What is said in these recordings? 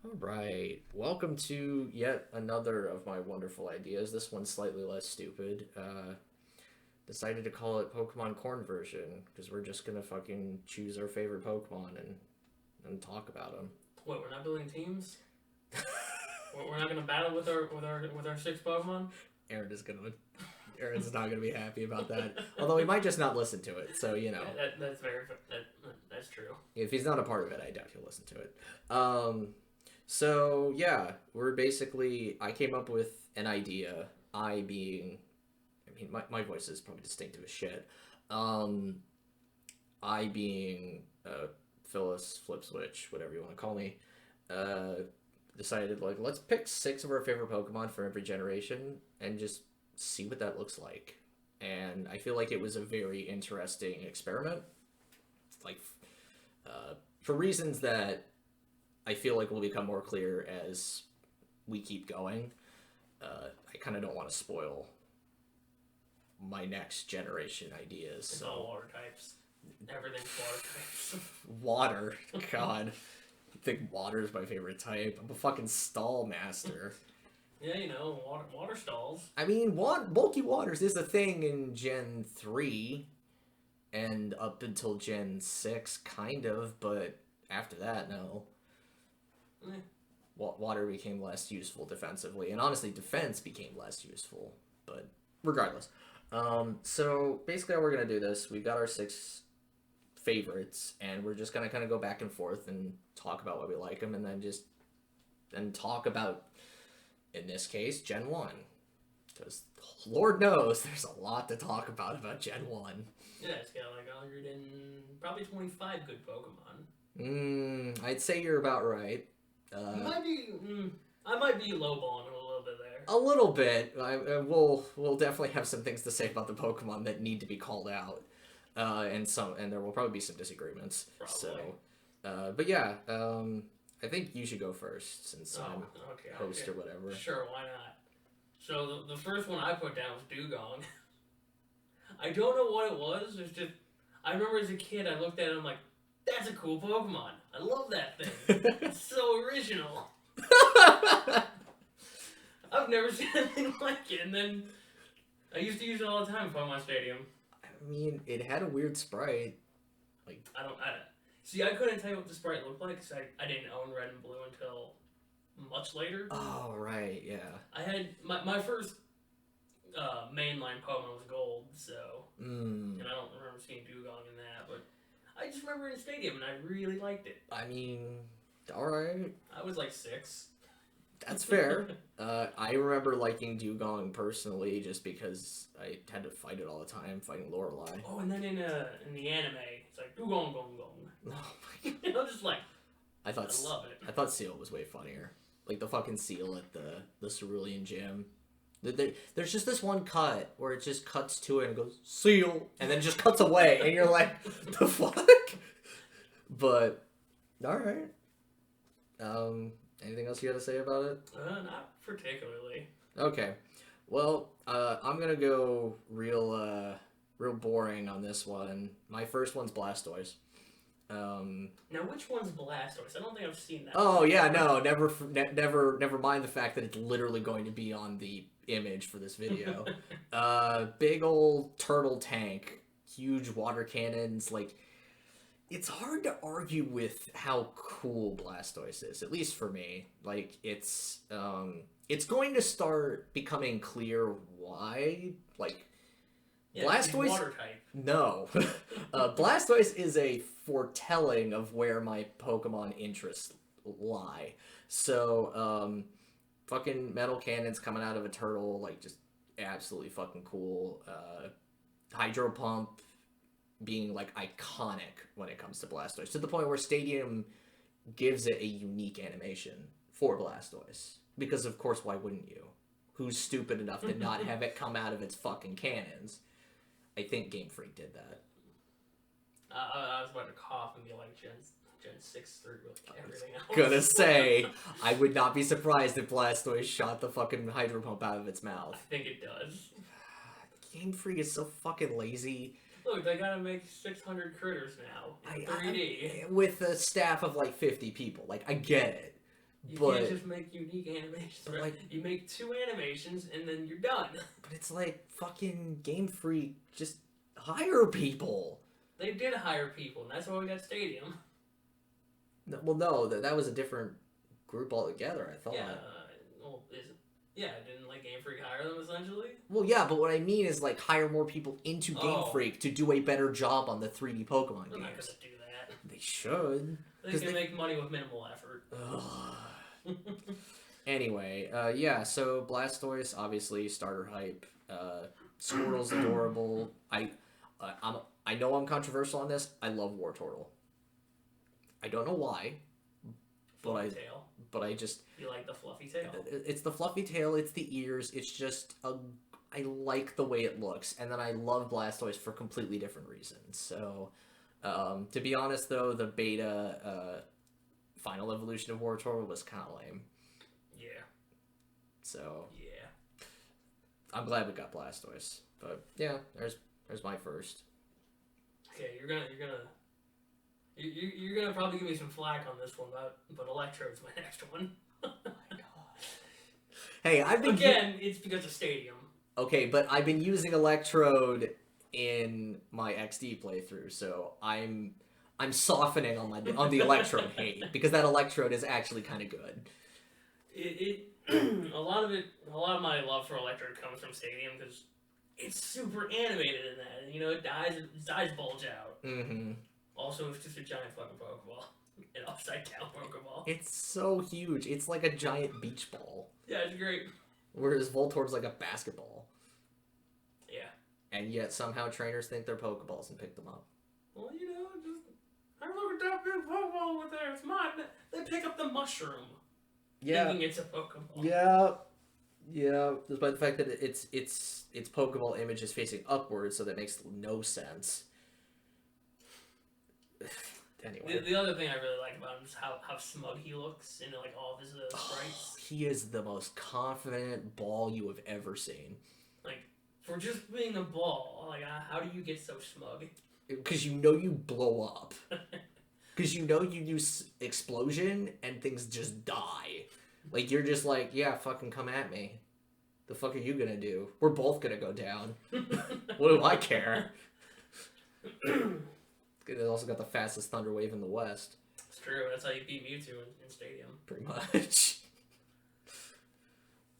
All right, welcome to yet another of my wonderful ideas. This one's slightly less stupid. Decided to call it Pokemon Corn version because we're just gonna fucking choose our favorite Pokemon and talk about them. What? We're not building teams. We're not gonna battle with our six Pokemon. Aaron is gonna. Aaron's not gonna be happy about that. Although he might just not listen to it. So you know. That's that's true. If he's not a part of it, I doubt he'll listen to it. So yeah, we're basically. I came up with an idea. I mean, my voice is probably distinctive as shit. I being Phyllis, Flip Switch, whatever you want to call me, decided like let's pick 6 of our favorite Pokemon for every generation and just see what that looks like. And I feel like it was a very interesting experiment. Like, for reasons that I feel like will become more clear as we keep going. I kind of don't want to spoil my next generation ideas. It's all water types. Everything's water types. Water, God. I think water is my favorite type. I'm a fucking stall master. Yeah, you know, water stalls. I mean, bulky waters is a thing in Gen 3 and up until Gen 6, kind of, but after that, no. Water became less useful defensively, and honestly, defense became less useful, but regardless. So basically how we're going to do this, we've got our 6 favorites, and we're just going to kind of go back and forth and talk about why we like them, and then talk about, in this case, Gen 1. Because Lord knows there's a lot to talk about Gen 1. Yeah, it's got like 100 and probably 25 good Pokemon. I'd say you're about right. I might be lowballing it a little bit there. A little bit. We'll definitely have some things to say about the Pokemon that need to be called out, and there will probably be some disagreements. Probably. So, but yeah, I think you should go first since I'm host or whatever. Sure, why not? So the first one I put down was Dugong. I don't know what it was. It's just I remember as a kid I looked at it and I'm like, that's a cool Pokemon. I love that thing. It's so original. I've never seen anything like it. And then I used to use it all the time in Pokemon Stadium. I mean, it had a weird sprite. Like See, I couldn't tell you what the sprite looked like because I didn't own Red and Blue until much later. Oh, right, yeah. I had my first mainline Pokemon was Gold, so and I don't remember seeing Dugong in that, but I just remember in Stadium and I really liked it. I mean, alright. I was like 6. That's fair. I remember liking Dugong personally just because I had to fight it all the time, fighting Lorelei. Oh, and then in the anime, it's like Dugong Gong Gong. Oh my god. You know, just like I love it. I thought Seal was way funnier. Like the fucking Seal at the Cerulean Gym. There's just this one cut where it just cuts to it and goes, Seal! And then it just cuts away, and you're like, the fuck? But, alright. Anything else you got to say about it? Not particularly. Okay. Well, I'm gonna go real boring on this one. My first one's Blastoise. Now, which one's Blastoise? I don't think I've seen that. Oh yeah, no, never mind the fact that it's literally going to be on the image for this video. Big old turtle tank, huge water cannons. Like, it's hard to argue with how cool Blastoise is, at least for me. Like, it's going to start becoming clear why. Like, yeah, Blastoise. Water type. No, Blastoise is a foretelling of where my Pokemon interests lie. So, fucking metal cannons coming out of a turtle, like, just absolutely fucking cool. Hydro Pump being, like, iconic when it comes to Blastoise, to the point where Stadium gives it a unique animation for Blastoise. Because, of course, why wouldn't you? Who's stupid enough to not have it come out of its fucking cannons? I think Game Freak did that. I was about to cough and be like Gen 6 through everything else. Gonna say, I would not be surprised if Blastoise shot the fucking Hydro Pump out of its mouth. I think it does. Game Freak is so fucking lazy. Look, they gotta make 600 critters now in 3D. With a staff of like 50 people. Like, I get it. You but can't just make unique animations. but Right? like, You make 2 animations and then you're done. but it's like fucking Game Freak just hire people. They did hire people, and that's why we got Stadium. Well, no, that was a different group altogether. I thought. Yeah, well, yeah, didn't like Game Freak hire them essentially? Well, yeah, but what I mean is like hire more people into Game Freak to do a better job on the 3D Pokemon They're not games. gonna do that. They should. They can make money with minimal effort. Anyway, yeah. So Blastoise, obviously starter hype. Squirtle's adorable. I know I'm controversial on this. I love Wartortle. I don't know why, Fluffy tail. but I just You like the fluffy tail? it's the fluffy tail. It's the ears. It's just I like the way it looks, and then I love Blastoise for completely different reasons. So, to be honest, though, the beta final evolution of Wartortle was kind of lame. Yeah. So yeah, I'm glad we got Blastoise. But yeah, there's my first. Okay, you're gonna probably give me some flack on this one, but Electrode's my next one. Oh my god. Hey, I've been it's because of Stadium. Okay, but I've been using Electrode in my XD playthrough, so I'm softening on the Electrode hate because that Electrode is actually kind of good. A lot of my love for Electrode comes from Stadium because it's super animated in that. You know, its eyes bulge out. Mm-hmm. Also, it's just a giant fucking Pokeball. An upside down Pokeball. It's so huge. It's like a giant beach ball. Yeah, it's great. Whereas Voltorb's like a basketball. Yeah. And yet somehow trainers think they're Pokeballs and pick them up. Well, you know, I look at that big Pokeball with there. It's mine. They pick up the mushroom. Yeah. Thinking it's a Pokeball. Yeah. Yeah. Despite the fact that its Pokeball image is facing upwards, so that makes no sense. Anyway. The other thing I really like about him is how smug he looks in like all of his sprites. He is the most confident ball you have ever seen. Like, for just being a ball, like, how do you get so smug? Because you know you blow up. Because you know you use explosion and things just die. Like, you're just like, yeah, fucking come at me. The fuck are you gonna do? We're both gonna go down. What do I care? It also got the fastest Thunder Wave in the West. It's true. That's how you beat Mewtwo in Stadium. Pretty much.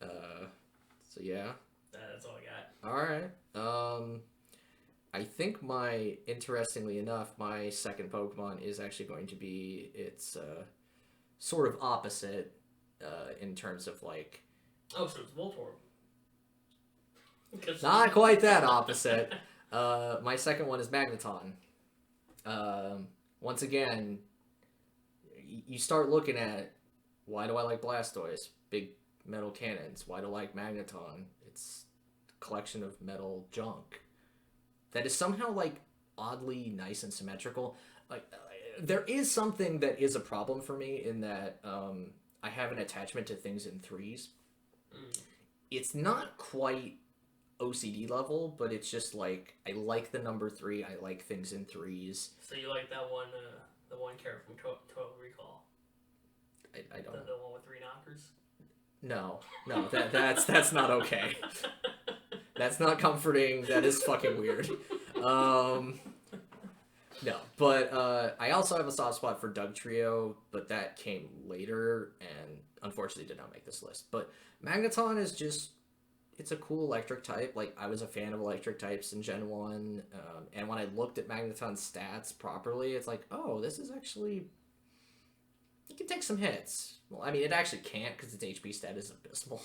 So yeah. That's all I got. Alright. I think interestingly enough, my second Pokemon is actually going to be its sort of opposite in terms of like... Oh, so it's Voltorb. Not quite that opposite. My second one is Magneton. Once again, you start looking at why do I like Blastoise? Big metal cannons. Why do I like Magneton? It's a collection of metal junk that is somehow like oddly nice and symmetrical. Like there is something that is a problem for me in that I have an attachment to things in threes. It's not quite OCD level, but it's just like I like the number 3. I like things in threes. So you like that one, the one character from Total Recall? I don't. The one with 3 knockers. No, that's not okay. That's not comforting. That is fucking weird. No, but I also have a soft spot for Doug Trio, but that came later and unfortunately did not make this list. But Magneton is just, it's a cool electric type. Like, I was a fan of electric types in Gen 1, and when I looked at Magneton's stats properly, it's like, oh, this is actually, it can take some hits. Well, I mean, it actually can't because its HP stat is abysmal.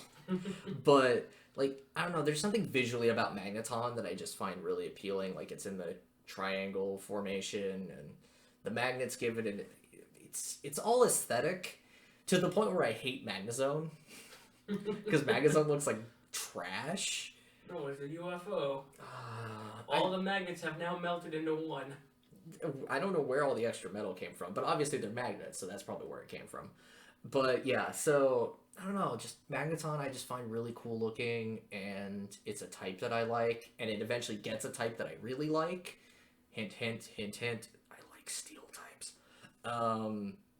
But, like, I don't know, there's something visually about Magneton that I just find really appealing. Like, it's in the triangle formation, and the magnets give it an, it's all aesthetic to the point where I hate Magnezone. Because Magnezone looks like trash. No, it's a UFO. All the magnets have now melted into one. I don't know where all the extra metal came from, but obviously they're magnets, so that's probably where it came from. But yeah, so I don't know, just Magneton I just find really cool looking, and it's a type that I like, and it eventually gets a type that I really like. Hint, hint, hint, hint. I like steel types.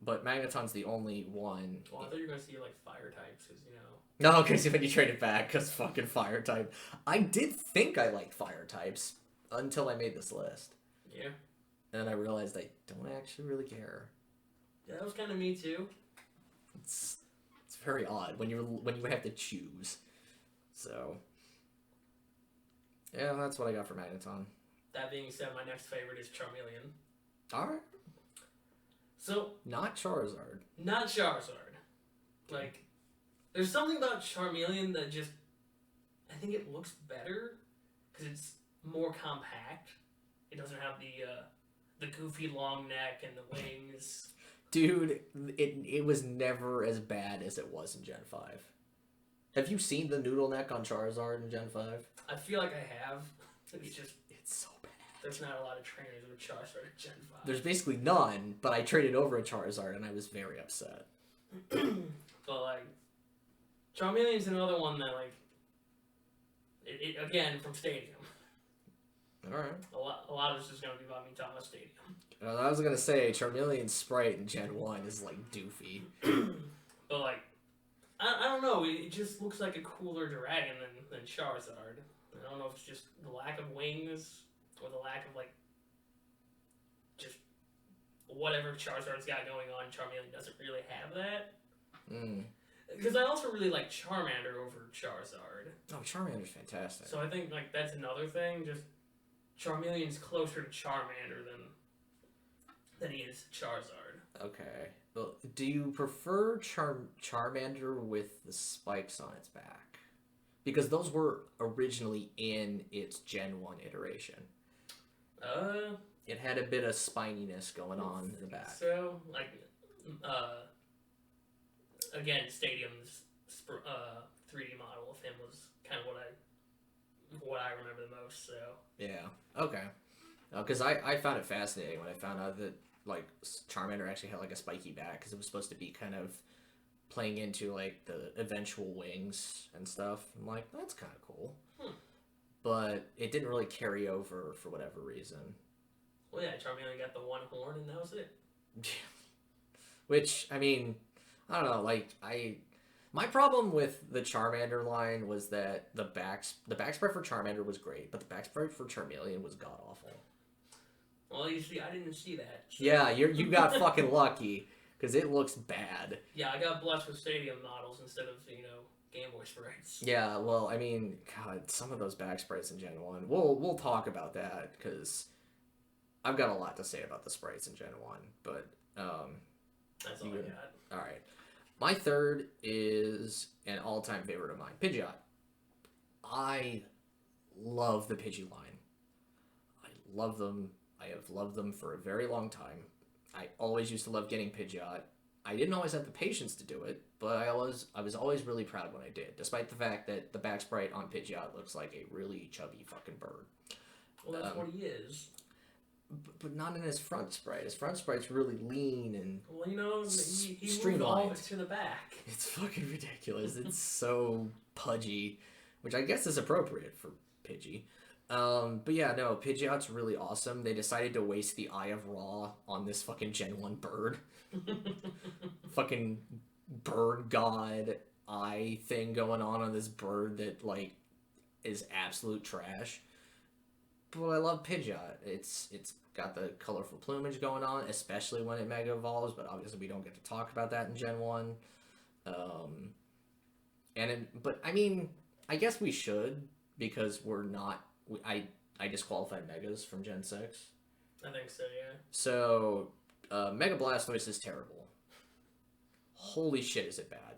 But Magneton's the only one. Well, I thought you were gonna see like fire types, because you know. No, okay, so when you trade it back, because fucking fire type. I did think I liked fire types until I made this list. Yeah. And then I realized I don't actually really care. Yeah, that was kind of me too. It's very odd when you have to choose. So yeah, that's what I got for Magneton. That being said, my next favorite is Charmeleon. Alright. So Not Charizard. not Charizard. Like, there's something about Charmeleon that just, I think it looks better because it's more compact. It doesn't have the goofy long neck and the wings. Dude, it was never as bad as it was in Gen 5. Have you seen the noodle neck on Charizard in Gen 5? I feel like I have. It's just, It's so bad. there's not a lot of trainers with Charizard in Gen 5. There's basically none, but I traded over a Charizard and I was very upset. But like, Charmeleon's another one that like, it again from Stadium. Alright. A lot of this is gonna be about me talking about Stadium. I was gonna say, Charmeleon's sprite in Gen 1 is like doofy. But like, I don't know. It just looks like a cooler dragon than Charizard. I don't know if it's just the lack of wings or the lack of like just whatever Charizard's got going on. Charmeleon doesn't really have that. Because I also really like Charmander over Charizard. Oh, Charmander's fantastic. So I think like that's another thing. Just Charmeleon's closer to Charmander than he is Charizard. Okay. Well, do you prefer Charmander with the spikes on its back? Because those were originally in its Gen 1 iteration. It had a bit of spininess going on in the back. So, like, again, Stadium's 3D model of him was kind of what I remember the most, so. Yeah, okay. Because I found it fascinating when I found out that, like, Charmander actually had, like, a spiky back, because it was supposed to be kind of playing into, like, the eventual wings and stuff. I'm like, that's kind of cool. But it didn't really carry over for whatever reason. Well, yeah, Charmeleon got the one horn, and that was it. Which, I mean, I don't know, like, my problem with the Charmander line was that the back spread for Charmander was great, but the back spread for Charmeleon was god-awful. Well, you see, I didn't see that. So. Yeah, you got fucking lucky, because it looks bad. Yeah, I got blessed with Stadium models instead of, Game Boy sprites. Yeah, well, I mean, God, some of those back sprites in Gen 1, we'll talk about that, because I've got a lot to say about the sprites in Gen 1, but, That's all I got. Alright. My third is an all-time favorite of mine, Pidgeot. I love the Pidgey line. I love them. I have loved them for a very long time. I always used to love getting Pidgeot. I didn't always have the patience to do it, but I was always really proud when I did, despite the fact that the back sprite on Pidgeot looks like a really chubby fucking bird. Well, that's what he is. But not in his front sprite. His front sprite's really lean and well, he moved all of it to the back. It's fucking ridiculous. It's so pudgy, which I guess is appropriate for Pidgey. But yeah, no, Pidgeot's really awesome. They decided to waste the Eye of Ra on this fucking Gen 1 bird. Fucking bird god eye thing going on this bird that, like, is absolute trash. But I love Pidgeot. It's got the colorful plumage going on, especially when it Mega Evolves, but obviously we don't get to talk about that in Gen 1. But, I mean, I guess we should, because we're not... I disqualified Megas from Gen 6. I think so, yeah. So, Mega Blastoise is terrible. Holy shit, is it bad.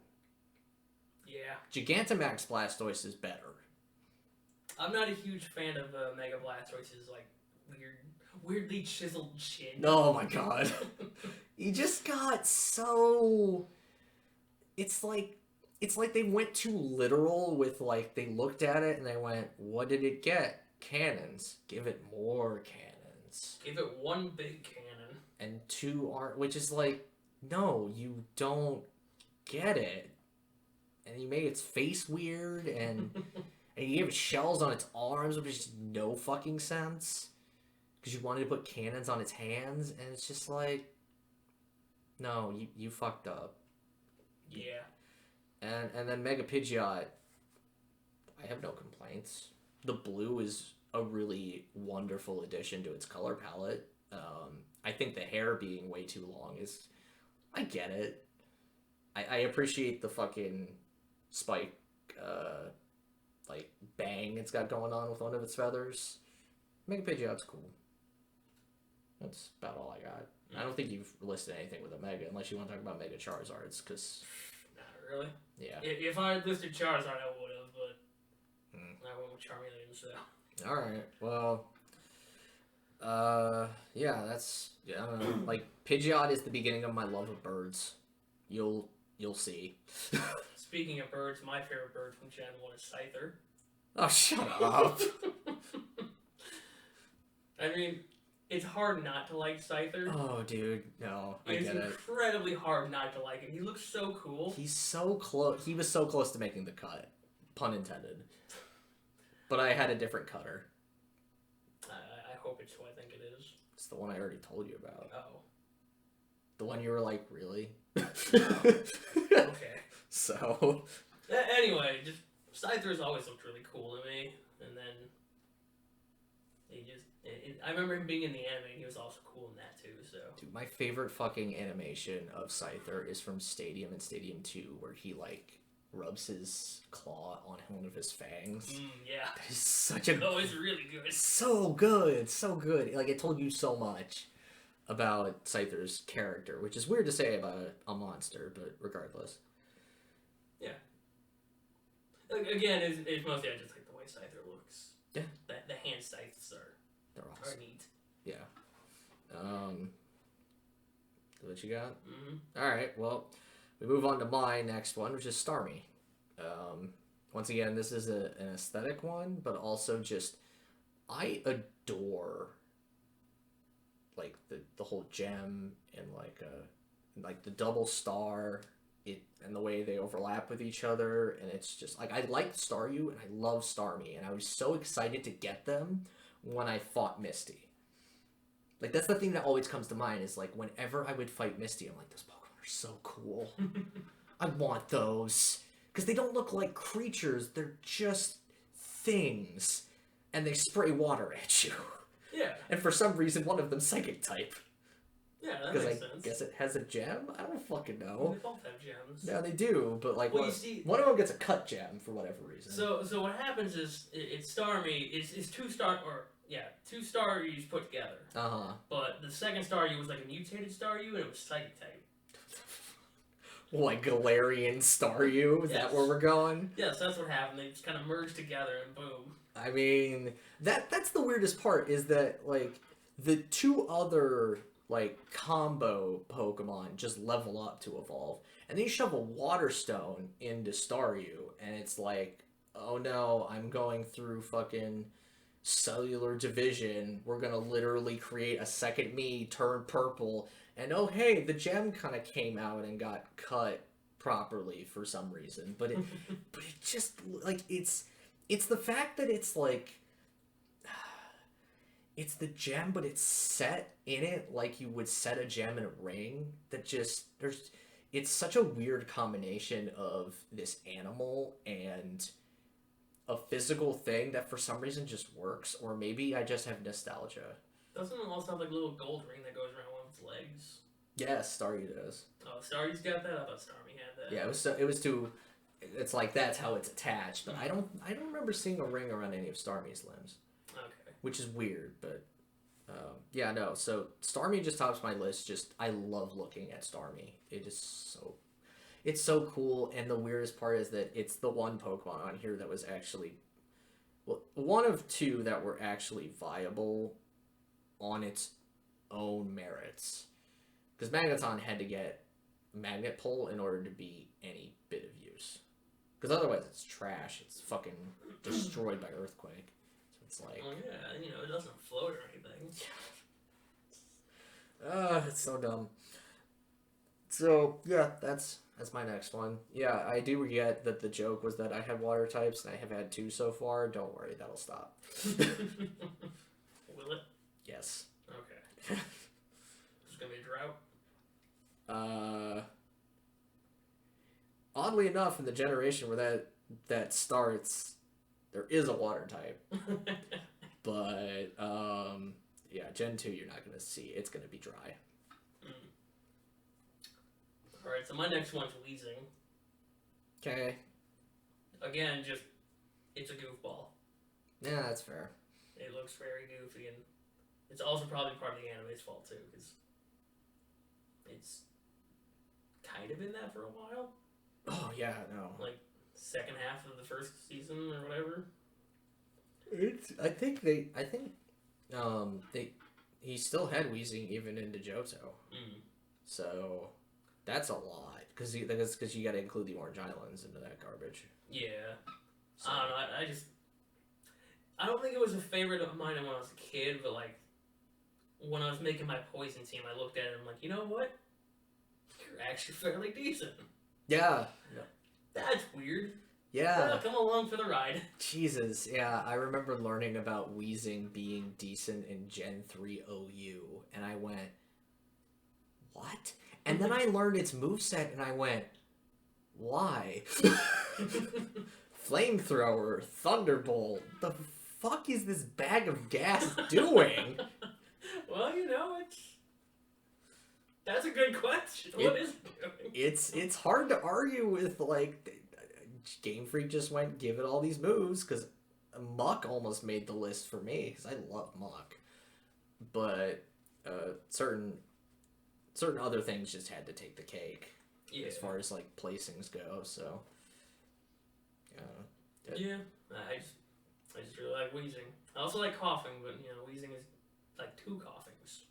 Yeah. Gigantamax Blastoise is better. I'm not a huge fan of Mega Blastoise's, like, weirdly chiseled chin. Oh my god. He just got so... It's like they went too literal with, like, they looked at it and they went, what did it get? Cannons. Give it more cannons. Give it one big cannon. And two aren't, which is like, no, you don't get it. And you made its face weird, and you gave it shells on its arms, which makes no fucking sense. Because you wanted to put cannons on its hands, and it's just like, No, you fucked up. Yeah. And then Mega Pidgeot, I have no complaints. The blue is a really wonderful addition to its color palette. I think the hair being way too long is... I get it. I appreciate the fucking spike, like, bang it's got going on with one of its feathers. Mega Pidgeot's cool. That's about all I got. I don't think you've listed anything with a Mega, unless you want to talk about Mega Charizards, because... Not really. Yeah. If I had listed Charizard, I would have, but I went with Charmeleon, so... Alright, well... yeah, that's... Yeah, I don't know. Like, Pidgeot is the beginning of my love of birds. You'll see. Speaking of birds, my favorite bird from Gen 1 is Scyther. Oh, shut up. I mean, it's hard not to like Scyther. Oh, dude, no, I It's get it. incredibly hard not to like him. He looks so cool. He's so close. He was so close to making the cut. Pun intended. But I had a different cutter. I hope it's who I think it is. It's the one I already told you about. Oh. The one you were like, really? Okay. So... Anyway, just Scyther's always looked really cool to me, and then he just... I remember him being in the anime, and he was also cool in that too, so... Dude, my favorite fucking animation of Scyther is from Stadium and Stadium 2, where he, like, rubs his claw on one of his fangs. Yeah. That is such a... Oh, it's really good. So good, so good. Like, it told you so much about Scyther's character, which is weird to say about a monster, but regardless. Yeah. Again, it's mostly I just like the way Scyther looks. Yeah. The hand scythes They're are awesome. neat. Yeah. What you got? Mm-hmm. Alright, well, we move on to my next one, which is Starmie. Once again, this is an aesthetic one, but also just, I adore, like, the whole gem and, like the double star, and the way they overlap with each other, and it's just, like, I like Staryu, and I love Starmie, and I was so excited to get them when I fought Misty. Like, that's the thing that always comes to mind, is, like, whenever I would fight Misty, I'm like, those Pokemon are so cool. I want those. Because they don't look like creatures, they're just things. And they spray water at you. Yeah. And for some reason, one of them's Psychic type. Yeah, that makes Because sense. I guess it has a gem? I don't fucking know. They both have gems. Yeah, they do, but, like, Well, you see, one of them gets a cut gem for whatever reason. So what happens is, it's Starmie, it's two Staryus put together. Uh-huh. But the second Staryu was like a mutated Staryu, and it was Psychic type. Like Galarian Staryu? Is that where we're going? Yes, that's what happened. They just kind of merged together, and boom. I mean, that's the weirdest part, is that, like, the two other, like, combo Pokemon just level up to evolve. And then you shove a Water Stone into Staryu, and it's like, oh no, I'm going through fucking cellular division. We're gonna literally create a second me, turn purple, and oh hey, the gem kind of came out and got cut properly for some reason. But it just, like, it's the fact that it's like, it's the gem, but it's set in it like you would set a gem in a ring. That just, it's such a weird combination of this animal and a physical thing that for some reason just works, or maybe I just have nostalgia. Doesn't it also have like a little gold ring that goes around one of its legs? Yes, Staryu does. Oh, Staryu's got that? I thought Starmie had that. Yeah, it was too. It's like that's how it's attached, but I don't remember seeing a ring around any of Starmie's limbs. Okay. Which is weird, but yeah, no. So Starmie just tops my list. Just I love looking at Starmie. It's so cool, and the weirdest part is that it's the one Pokemon on here that was actually, well, one of two that were actually viable on its own merits. Because Magneton had to get Magnet Pull in order to be any bit of use. Because otherwise it's trash. It's fucking destroyed by Earthquake. So it's like... Well, yeah, it doesn't float or anything. It's so dumb. So, yeah, that's my next one. Yeah, I do forget that the joke was that I had water types, and I have had 2 so far. Don't worry, that'll stop. Will it? Yes. Okay. It's gonna be a drought? Oddly enough, in the generation where that starts, there is a water type. But, yeah, Gen 2 you're not going to see. It's going to be dry. Alright, so my next one's Weezing. Okay. Again, just, it's a goofball. Yeah, that's fair. It looks very goofy, and it's also probably part of the anime's fault, too, because it's kind of been that for a while. Oh, yeah, no. Like, second half of the first season or whatever. He still had Weezing even into Johto. So that's a lot because you got to include the Orange Islands into that garbage. Yeah. So. I don't know. I don't think it was a favorite of mine when I was a kid, but like when I was making my poison team, I looked at it and I'm like, you know what? You're actually fairly decent. Yeah. That's weird. Yeah. Well, come along for the ride. Jesus, yeah. I remember learning about Weezing being decent in Gen 3 OU, and I went, what? And then I learned its moveset, and I went, why? Flamethrower, Thunderbolt, the fuck is this bag of gas doing? Well, you know, that's a good question. What is it doing? It's hard to argue with, like... Game Freak just went, give it all these moves, because Muck almost made the list for me, because I love Muck. But certain other things just had to take the cake, as far as, like, placings go, so... Yeah, I just really like Weezing. I also like coughing, but, you know, Weezing is, like, 2 coughings.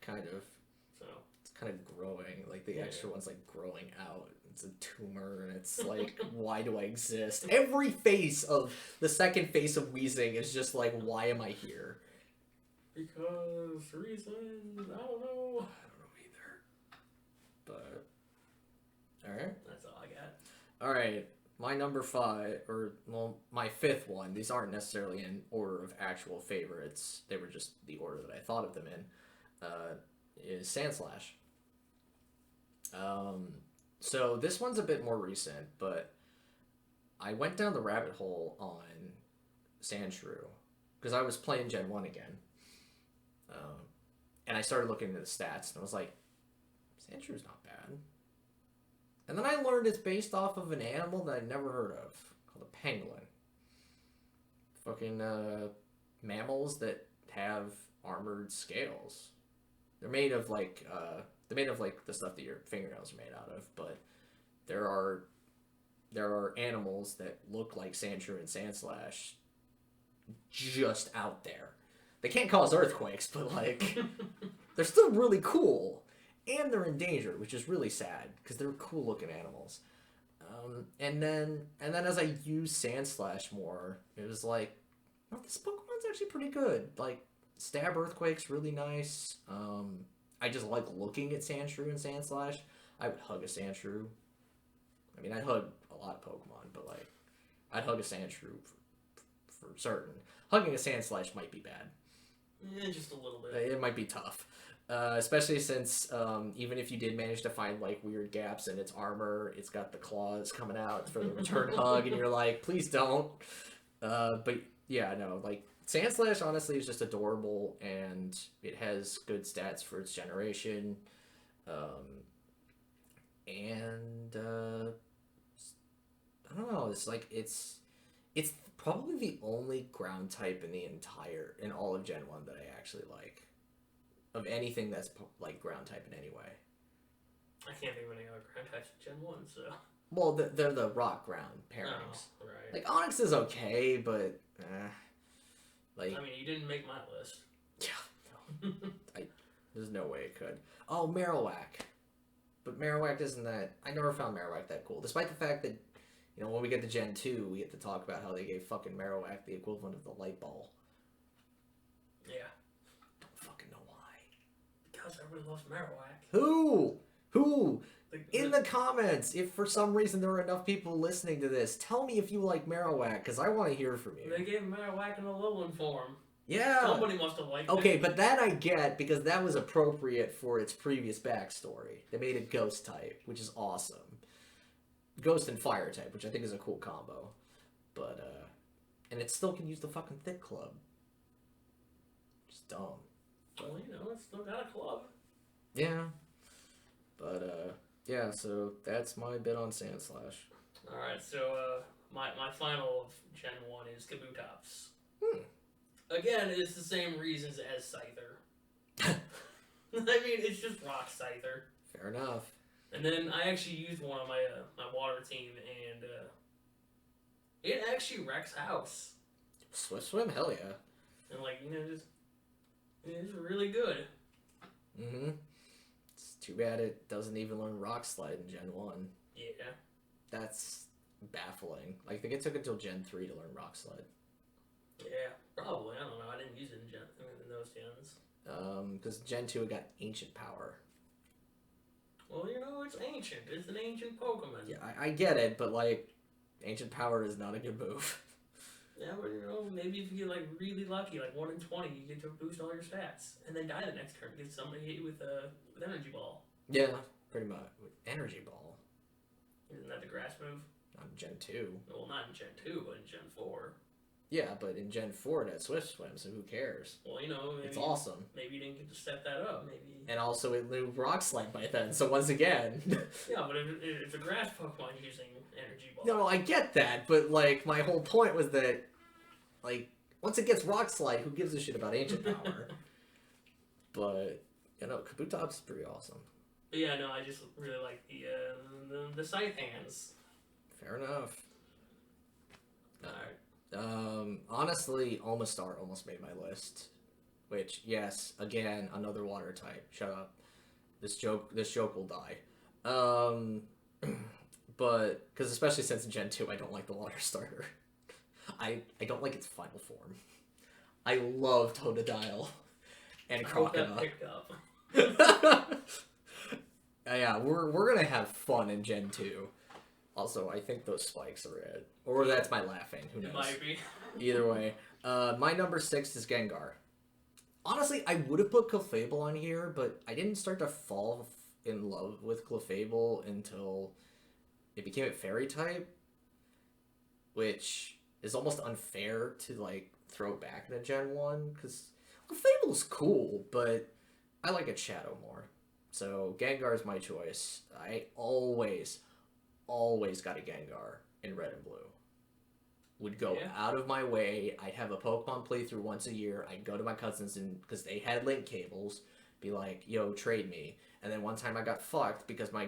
Kind of. So... It's kind of growing, like, the extra one's, like, growing out. It's a tumor, and it's like, why do I exist? Every face of the second face of Weezing is just like, why am I here? Because reasons, I don't know. I don't know either. But, alright. That's all I got. Alright, my number 5, or, well, my 5th one, these aren't necessarily in order of actual favorites, they were just the order that I thought of them in, is Sandslash. So this one's a bit more recent, but I went down the rabbit hole on Sandshrew because I was playing Gen 1 again. And I started looking at the stats and I was like, Sandshrew's not bad. And then I learned it's based off of an animal that I'd never heard of called a pangolin. Fucking mammals that have armored scales. They're made of like the stuff that your fingernails are made out of, but there are animals that look like Sandshrew and Sandslash just out there. They can't cause earthquakes, but like they're still really cool, and they're in danger, which is really sad because they're cool looking animals. And then as I used Sandslash more, it was like, oh, this Pokemon's actually pretty good. Like stab earthquake's really nice. I just like looking at Sandshrew and Sandslash. I would hug a Sandshrew. I mean, I'd hug a lot of Pokemon, but like, I'd hug a Sandshrew for certain. Hugging a Sandslash might be bad. Yeah, just a little bit. It might be tough. Especially since even if you did manage to find like weird gaps in its armor, it's got the claws coming out for the return hug, and you're like, please don't. But yeah, no, like Sandslash honestly is just adorable, and it has good stats for its generation. And I don't know, it's like it's probably the only ground type in all of Gen 1 that I actually like. Of anything that's like ground type in any way. I can't think of any other ground types in Gen 1, so... Well, they're the rock ground pairings. Oh, right. Like, Onix is okay, but... like... I mean, you didn't make my list. Yeah. There's no way it could. Oh, Marowak. But Marowak isn't that... I never found Marowak that cool. Despite the fact that, you know, when we get to Gen 2, we get to talk about how they gave fucking Marowak the equivalent of the light ball. Yeah. Fucking know why. Because everyone loves Marowak. Who? In the comments, if for some reason there are enough people listening to this, tell me if you like Marowak, because I want to hear from you. They gave Marowak in a Alolan form. Yeah. Somebody must have liked Okay, it. but that I get because that was appropriate for its previous backstory. They made it ghost type, which is awesome. Ghost and fire type, which I think is a cool combo. But, and it still can use the fucking thick club. Just dumb. Well, you know, it's still got a club. Yeah. But, yeah, so that's my bit on Sandslash. Alright, so, my final of Gen 1 is Kabutops. Again, it's the same reasons as Scyther. I mean, it's just Rock Scyther. Fair enough. And then I actually used one on my my water team, and it actually wrecks house. Swift Swim, hell yeah. And like, you know, just it's really good. Mm-hmm. It's too bad it doesn't even learn Rock Slide in Gen 1. Yeah. That's baffling. Like, I think it took until Gen 3 to learn Rock Slide. Yeah, probably. I don't know. I didn't use it in those gens. Because Gen 2 it got Ancient Power. Well, you know, it's ancient. It's an ancient Pokemon. Yeah, I get it, but, like, Ancient Power is not a good move. Yeah, but, you know, maybe if you get, like, really lucky, like 1 in 20, you get to boost all your stats. And then die the next turn because somebody hit you with Energy Ball. Yeah, pretty much. With Energy Ball. Isn't that the grass move? Not in Gen 2. Well, not in Gen 2, but in Gen 4. Yeah, but in Gen 4 it had Swift Swim, so who cares? Well, you know, maybe, It's awesome. Maybe you didn't get to step that up. Maybe. And also it knew Rock Slide by then, so once again... Yeah, but if it's a grass Pokemon using Energy Ball. No, I get that, but, like, my whole point was that, like, once it gets Rock Slide, who gives a shit about Ancient Power? But, you know, Kabutops is pretty awesome. But yeah, no, I just really like the Scythe hands. Fair enough. Alright. Honestly, Omastar almost made my list. Which, yes, again, another water type. Shut up. This joke will die. But, because especially since in Gen 2 I don't like the water starter. I don't like its final form. I love Totodile and Crocodile. Picked up. Yeah, we're gonna have fun in Gen 2. Also, I think those spikes are it. Or that's my laughing. Who knows? It might be. Either way. My number 6 is Gengar. Honestly, I would have put Clefable on here, but I didn't start to fall in love with Clefable until it became a fairy type. Which is almost unfair to, like, throw it back into Gen 1. Because Clefable's cool, but I like its Shadow more. So, Gengar is my choice. I always got a Gengar in Red and Blue. Would go out of my way. I'd have a Pokemon playthrough once a year. I'd go to my cousins, and because they had link cables, be like, yo, trade me. And then one time I got fucked because my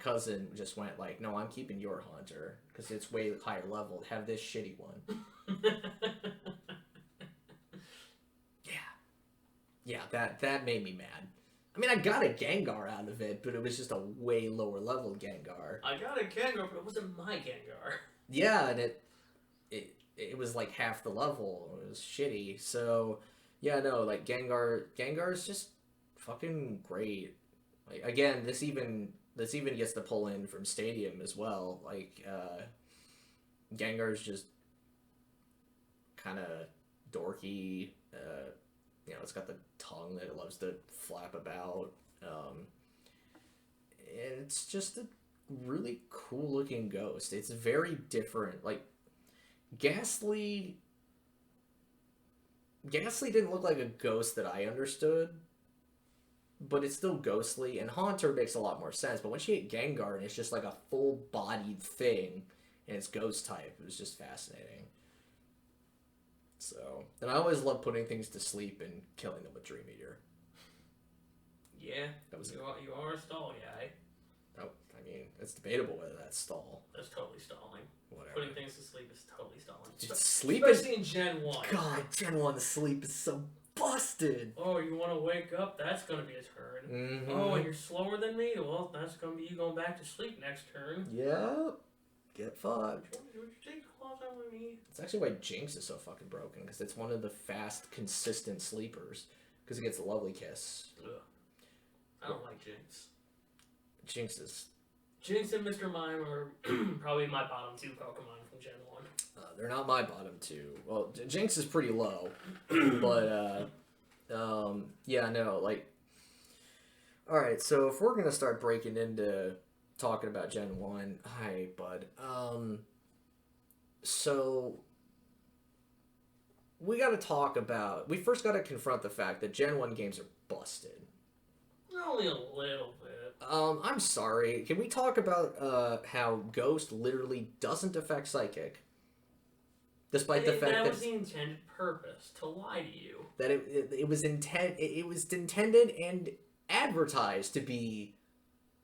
cousin just went like, no, I'm keeping your Haunter because it's way higher level. Have this shitty one. Yeah, that made me mad. I mean, I got a Gengar out of it, but it was just a way lower level Gengar. I got a Gengar, but it wasn't my Gengar. Yeah, and it was like half the level. It was shitty. So, yeah, no, like Gengar is just fucking great. Like, again, this even gets to pull in from Stadium as well. Like, Gengar's just kind of dorky. You know, it's got the tongue that it loves to flap about. And it's just a really cool looking ghost. It's very different. Like, Ghastly didn't look like a ghost that I understood, but it's still ghostly, and Haunter makes a lot more sense. But once you hit Gengar and it's just like a full-bodied thing, and it's ghost type, it was just fascinating. So, and I always love putting things to sleep and killing them with Dream Eater. Yeah, you are a stall guy. Oh, I mean, it's debatable whether that's stall. That's totally stalling. Whatever. Putting things to sleep is totally stalling. Sleep Especially in Gen 1. God, Gen 1 to sleep is so busted. Oh, you want to wake up? That's going to be a turn. Mm-hmm. Oh, and you're slower than me? Well, that's going to be you going back to sleep next turn. Yep. Get fucked. Would you take claws out of me? It's actually why Jinx is so fucking broken, because it's one of the fast, consistent sleepers, because it gets a lovely kiss. Ugh. I don't like Jinx. Jinx is... Jinx and Mr. Mime are probably my bottom 2 Pokemon from Gen 1. They're not my bottom two. Well, Jinx is pretty low, but yeah, no, like, all right. So if we're gonna start breaking into talking about Gen 1, hi, bud. So we got to talk about. We first got to confront the fact that Gen 1 games are busted. Only a little bit. I'm sorry. Can we talk about how Ghost literally doesn't affect Psychic? Despite the fact that was the intended purpose, to lie to you. That it was intended and advertised to be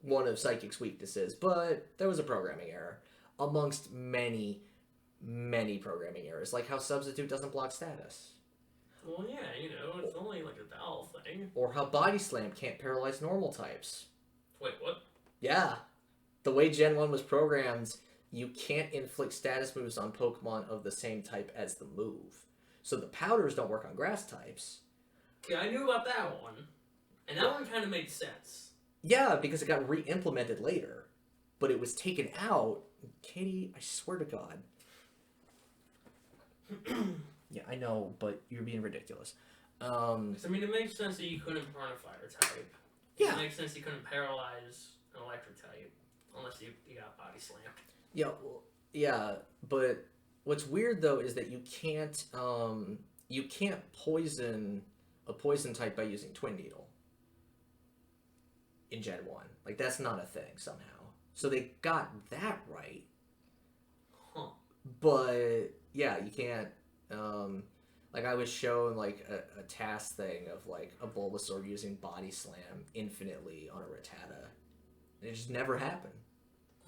one of Psychic's weaknesses, but there was a programming error amongst many programming errors, like how Substitute doesn't block status. Well, yeah, it's only like a Valve thing. Or how Body Slam can't paralyze normal types. Wait, what? Yeah. The way Gen 1 was programmed, you can't inflict status moves on Pokemon of the same type as the move. So the powders don't work on grass types. Yeah, I knew about that one. And that one kind of made sense. Yeah, because it got re-implemented later. But it was taken out. Katie, I swear to God. Yeah, I know, but you're being ridiculous. I mean, it makes sense that you couldn't burn a fire type. Yeah. It makes sense you couldn't paralyze an electric type. Unless you got body slammed. Yeah, well, yeah, but what's weird though is that you can't poison a poison type by using Twin Needle in Gen 1. Like, that's not a thing somehow. So they got that right. Huh. But yeah, you can't like, I was shown like a task thing of like a Bulbasaur using Body Slam infinitely on a Rattata. It just never happened.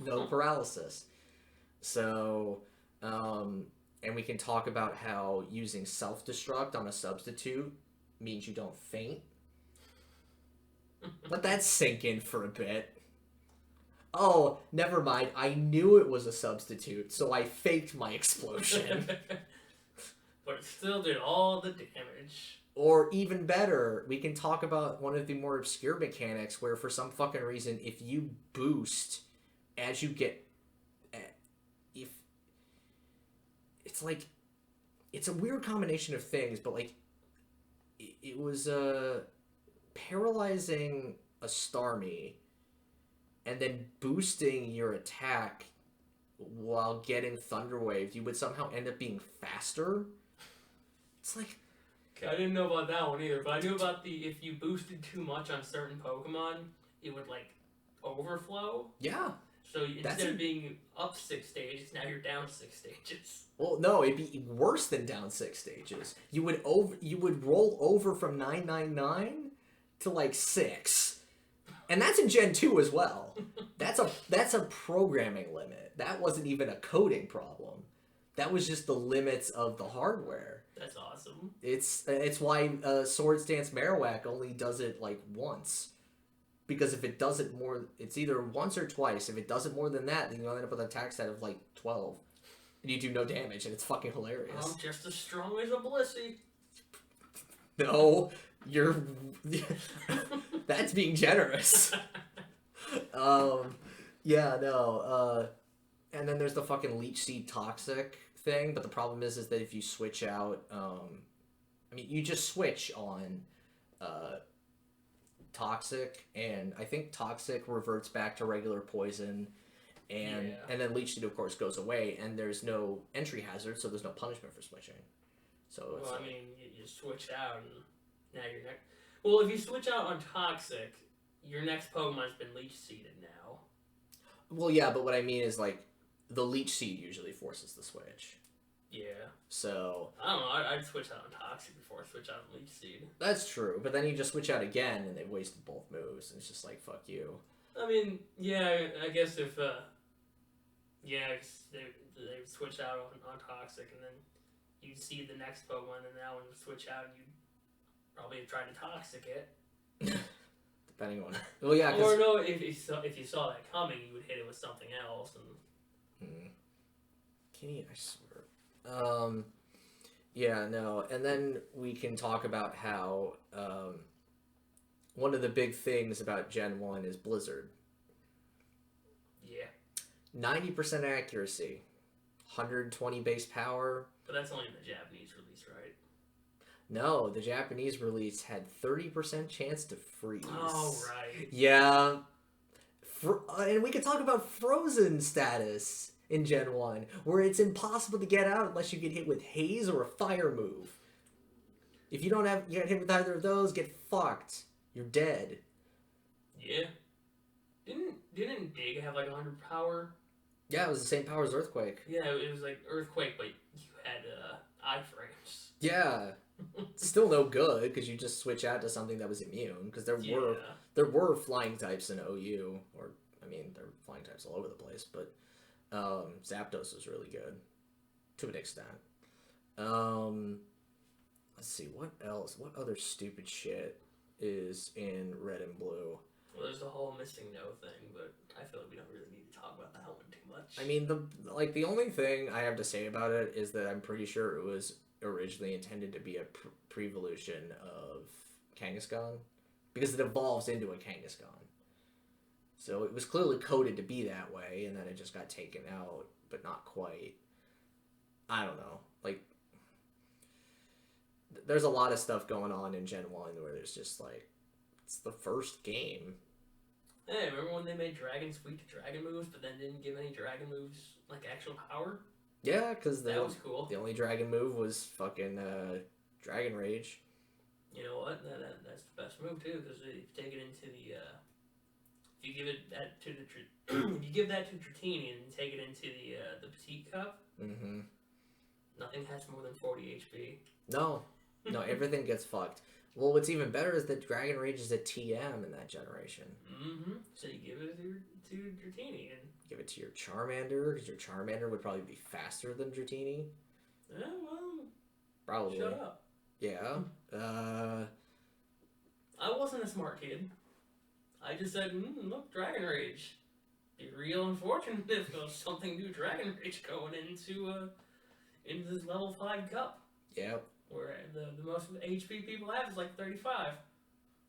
No paralysis. So, and we can talk about how using self-destruct on a substitute means you don't faint. Let that sink in for a bit. Oh, never mind. I knew it was a substitute, so I faked my explosion. But it still did all the damage. Or even better, we can talk about one of the more obscure mechanics where for some fucking reason, if you boost as you get... if it's like... It's a weird combination of things, but like... It was paralyzing a Starmie and then boosting your attack while getting Thunder Wave, you would somehow end up being faster. It's like... I didn't know about that one either, but I knew about the if you boosted too much on certain Pokemon, it would like overflow. Yeah. So instead of being up 6 stages, now you're down 6 stages. Well, no, it'd be worse than down 6 stages. You would roll over from 999 to like 6. And that's in Gen 2 as well. That's a programming limit. That wasn't even a coding problem. That was just the limits of the hardware. That's awesome. It's why Swords Dance Marowak only does it like once. Because if it does it more, it's either once or twice. If it does it more than that, then you end up with an attack set of like 12. And you do no damage, and it's fucking hilarious. I'm just as strong as a Blissey. No, you're... That's being generous. Yeah, no. And then there's the fucking Leech Seed Toxic thing, but the problem is that if you switch out... I mean, you just switch on... Toxic, and I think Toxic reverts back to regular poison, and then Leech Seed, of course, goes away, and there's no entry hazard, so there's no punishment for switching. So it's I mean, you switch out, and now you're next. Well, if you switch out on Toxic, your next Pokemon's been Leech Seeded now. Well, yeah, but what I mean is, like, the Leech Seed usually forces the switch. Yeah. So... I don't know, I'd switch out on Toxic before I switch out on Leech Seed. That's true, but then you just switch out again, and they've wasted both moves, and it's just like, fuck you. I mean, yeah, I guess if, they switch out on Toxic, and then you see the next Pokemon, and now when you switch out, you probably have tried to Toxic it. Depending on... Well, yeah, or no, if you saw that coming, you would hit it with something else, and... Kenny, I swear. Yeah, no, and then we can talk about how one of the big things about Gen 1 is Blizzard. Yeah. 90% accuracy, 120 base power. But that's only in the Japanese release, right? No, the Japanese release had 30% chance to freeze. Oh, right. Yeah. And we could talk about frozen status in Gen 1, where it's impossible to get out unless you get hit with haze or a fire move. If you get hit with either of those, get fucked. You're dead. Yeah. Didn't Dig have like 100 power? Yeah, it was the same power as Earthquake. Yeah, it was like Earthquake, but you had iframes. Yeah. Still no good, because you just switch out to something that was immune, because there were flying types in OU, or, I mean, there were flying types all over the place, but Zapdos was really good, to an extent. Let's see, what else? What other stupid shit is in Red and Blue? Well, there's the whole missing no thing, but I feel like we don't really need to talk about that one too much. I mean, the only thing I have to say about it is that I'm pretty sure it was originally intended to be a pre-evolution of Kangaskhan, because it evolves into a Kangaskhan. So it was clearly coded to be that way, and then it just got taken out, but not quite. I don't know. Like, there's a lot of stuff going on in Gen 1 where there's just like, it's the first game. Hey, remember when they made Dragon Squeak to Dragon moves, but then didn't give any Dragon moves like actual power? Yeah, because that was cool. The only Dragon move was fucking Dragon Rage. You know what? That's the best move too, because if you take it into the, if you give that to you give that to Dratini and take it into the Petite Cup. Mm-hmm. Nothing has more than 40 HP. No, everything gets fucked. Well, what's even better is that Dragon Rage is a TM in that generation. Mm-hmm. So you give it to Dratini and give it to your Charmander, because your Charmander would probably be faster than Dratini. Yeah, well, probably. Shut up. Yeah. I wasn't a smart kid. I just said, look, Dragon Rage. Be real unfortunate if there's something new Dragon Rage going into this level 5 cup. Yep. Where the most HP people have is like 35.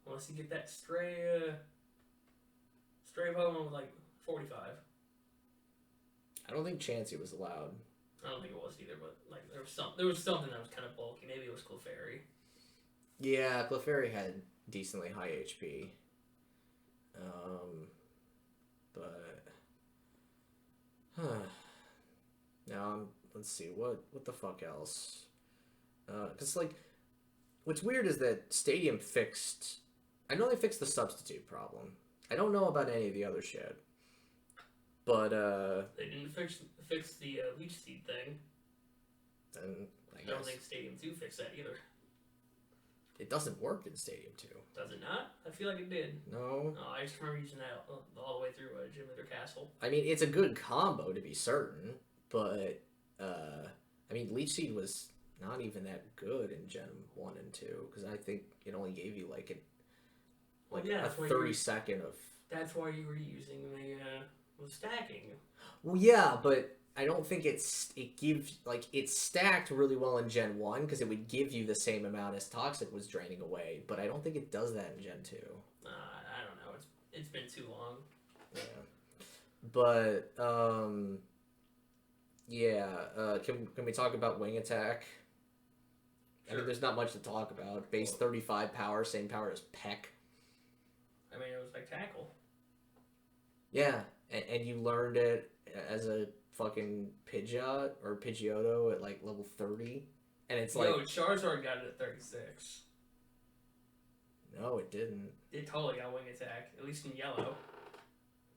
Unless you get that stray Pokemon with like 45. I don't think Chansey was allowed. I don't think it was either, but like there was something that was kind of bulky. Maybe it was Clefairy. Yeah, Clefairy had decently high HP. Now let's see what the fuck else. Because like, what's weird is that Stadium fixed. I know they fixed the substitute problem. I don't know about any of the other shit. But they didn't fix the Leech Seed thing. Then I don't think Stadium 2 fixed that either. It doesn't work in Stadium 2. Does it not? I feel like it did. No. Oh, I just remember using that all the way through Gym Leader Castle. I mean, it's a good combo to be certain, but I mean, Leech Seed was not even that good in Gen 1 and 2, because I think it only gave you like a 30-second of... That's why you were using the stacking. Well, yeah, but I don't think it gives, like, it stacked really well in Gen 1, because it would give you the same amount as Toxic was draining away, but I don't think it does that in Gen 2. I don't know, it's been too long. Yeah. But, yeah, can we talk about Wing Attack? Sure. I mean, there's not much to talk about. Base 35 power, same power as Peck. I mean, it was like Tackle. Yeah, and you learned it as a fucking Pidgeot or Pidgeotto at like level 30, and it's like... Yo, Charizard got it at 36. No, it didn't. It totally got Wing Attack, at least in yellow.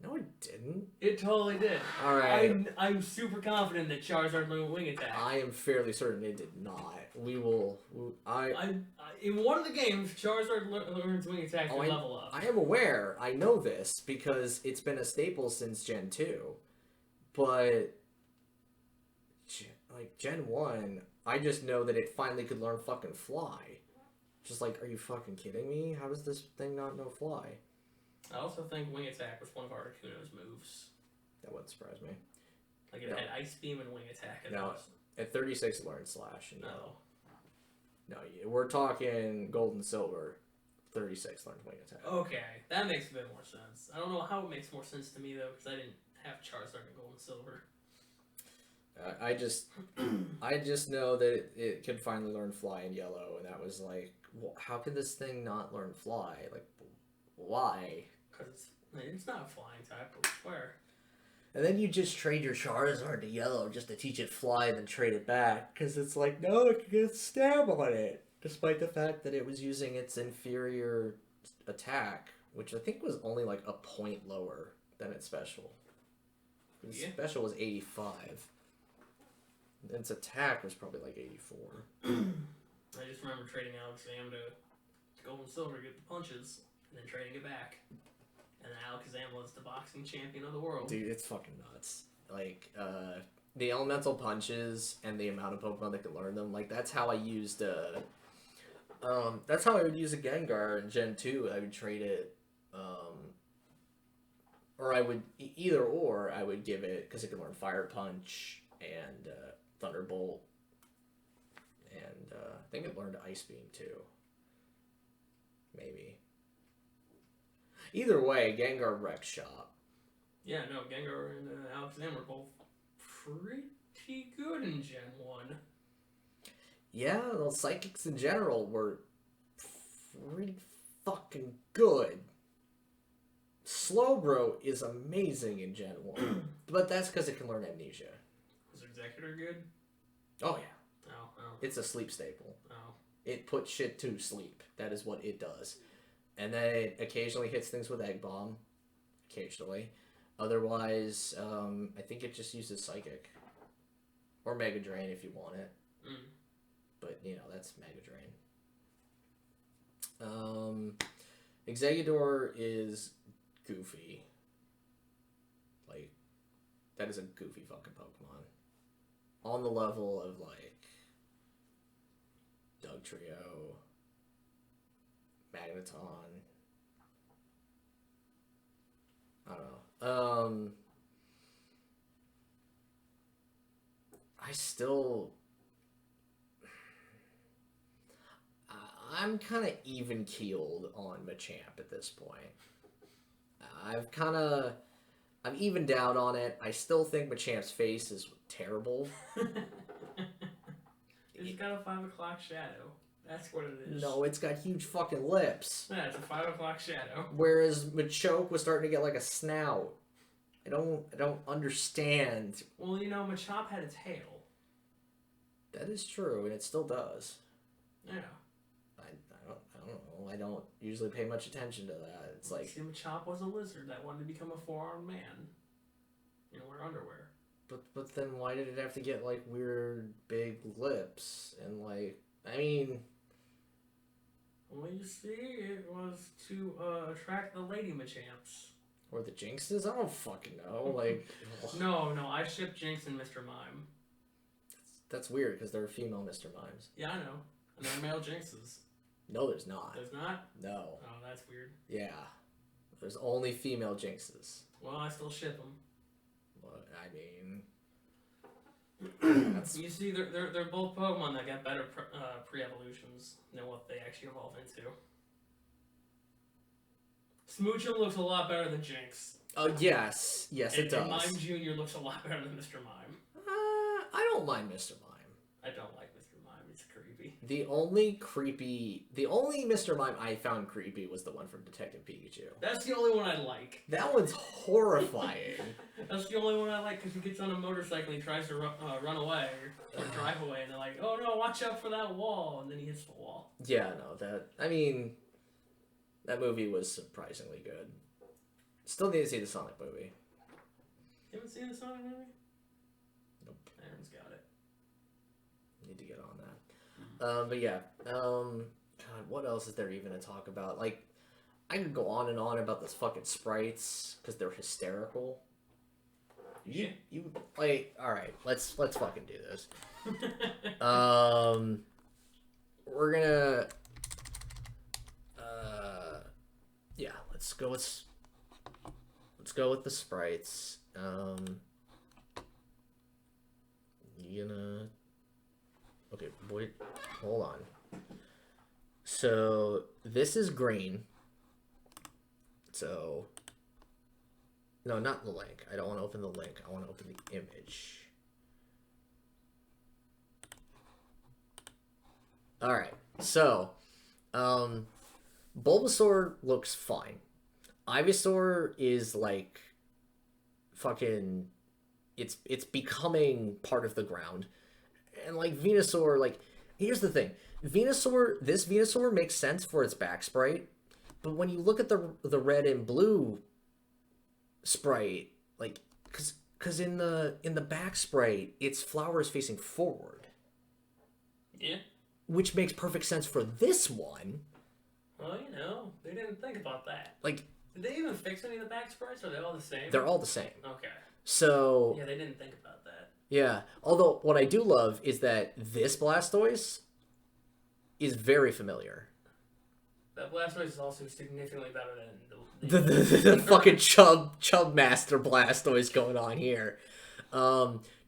No, it didn't. It totally did. Alright. I'm super confident that Charizard learned Wing Attack. I am fairly certain it did not. In one of the games, Charizard learns Wing Attack to level up. I am aware. I know this because it's been a staple since Gen 2. But, like, Gen 1, I just know that it finally could learn fucking Fly. Just like, are you fucking kidding me? How does this thing not know Fly? I also think Wing Attack was one of Articuno's moves. That wouldn't surprise me. Like, it had Ice Beam and Wing Attack. No, at 36, learn Slash. And no. No, we're talking Gold and Silver. 36 learns Wing Attack. Okay, that makes a bit more sense. I don't know how it makes more sense to me, though, because I didn't have Charizard in Gold and Silver. I just know that it can finally learn fly in yellow, and that was like, well, how can this thing not learn fly? Like, why? Because it's not a flying type, I swear. And then you just trade your Charizard to yellow just to teach it fly, and then trade it back, because it's like, no, it can get stab on it, despite the fact that it was using its inferior attack, which I think was only like a point lower than its special. Its special was 85. Its attack was probably like 84. I just remember trading Alakazam to gold and silver to get the punches, and then trading it back. And then Alakazam was the boxing champion of the world. Dude, it's fucking nuts. Like, the elemental punches and the amount of Pokemon that can learn them, like, that's how I used, that's how I would use a Gengar in Gen 2. I would trade it, or I would, either or, I would give it, because it can learn Fire Punch and, Thunderbolt, and, I think it learned Ice Beam, too. Maybe. Either way, Gengar wrecks shop. Yeah, no, Gengar and Alakazam were both pretty good in Gen 1. Yeah, those psychics in general were pretty fucking good. Slowbro is amazing in Gen 1, but that's because it can learn Amnesia. Was Executor good? Oh, yeah. Oh. It's a sleep staple. Oh. It puts shit to sleep. That is what it does. And then it occasionally hits things with Egg Bomb. Occasionally. Otherwise, I think it just uses Psychic. Or Mega Drain if you want it. But, you know, that's Mega Drain. Exeggutor is goofy. Like, that is a goofy fucking Pokemon. On the level of, like, Dugtrio, Magneton. I don't know. I'm kind of even keeled on Machamp at this point. I'm even down on it. I still think Machamp's face is terrible. It's got a 5 o'clock shadow. That's what it is. No, it's got huge fucking lips. Yeah, it's a 5 o'clock shadow. Whereas Machoke was starting to get like a snout. I don't understand. Well, you know, Machop had a tail. That is true, and it still does. Yeah. I don't know. I don't usually pay much attention to that. It's like, see, Machop was a lizard that wanted to become a 4-armed man. You know, wear underwear. But then why did it have to get like weird big lips and like, I mean, well, you see, it was to attract the lady Machamps. Or the Jinxes? I don't fucking know. Like, no, I ship Jinx and Mr. Mime. That's weird because there are female Mr. Mimes. Yeah, I know. And there are male Jinxes. No, there's not. There's not? No. Oh, that's weird. Yeah. There's only female Jinxes. Well, I still ship them. Well, I mean, that's... You see, they're both Pokemon that get better pre-evolutions than what they actually evolve into. Smoochum looks a lot better than Jinx. Oh, yes. Yes, it does. And Mime Jr. looks a lot better than Mr. Mime. I don't mind Mr. Mime. I don't like Mr. Mime. It's creepy. The only Mr. Mime I found creepy was the one from Detective Pikachu. That's the only one I like. That one's horrifying. That's the only one I like because he gets on a motorcycle and he tries to run away or drive away, and they're like, "Oh no, watch out for that wall!" And then he hits the wall. Yeah, no, that movie was surprisingly good. Still need to see the Sonic movie. You haven't seen the Sonic movie? Nope. Aaron's got it. Need to get on that. But yeah. God, what else is there even to talk about? Like, I could go on and on about those fucking sprites because they're hysterical. You like, all right, let's fucking do this. We're gonna yeah, let's go with the sprites. Okay, boy, hold on. So this is green. So no, not the link. I don't want to open the link. I want to open the image. All right. So, um, Bulbasaur looks fine. Ivysaur is like fucking. It's becoming part of the ground, and like Venusaur, like here's the thing: this Venusaur makes sense for its back sprite, but when you look at the red and blue sprite, like because in the back sprite, its flower is facing forward, Yeah. which makes perfect sense for this one. Well, they didn't think about that. Like Did they even fix any of the back sprites? Or are they all the same? they're all the same. Okay. So Yeah, they didn't think about that. yeah. Although what I do love is that this Blastoise is very familiar. That Blastoise is also significantly better than The fucking chub master Blastoise going on here.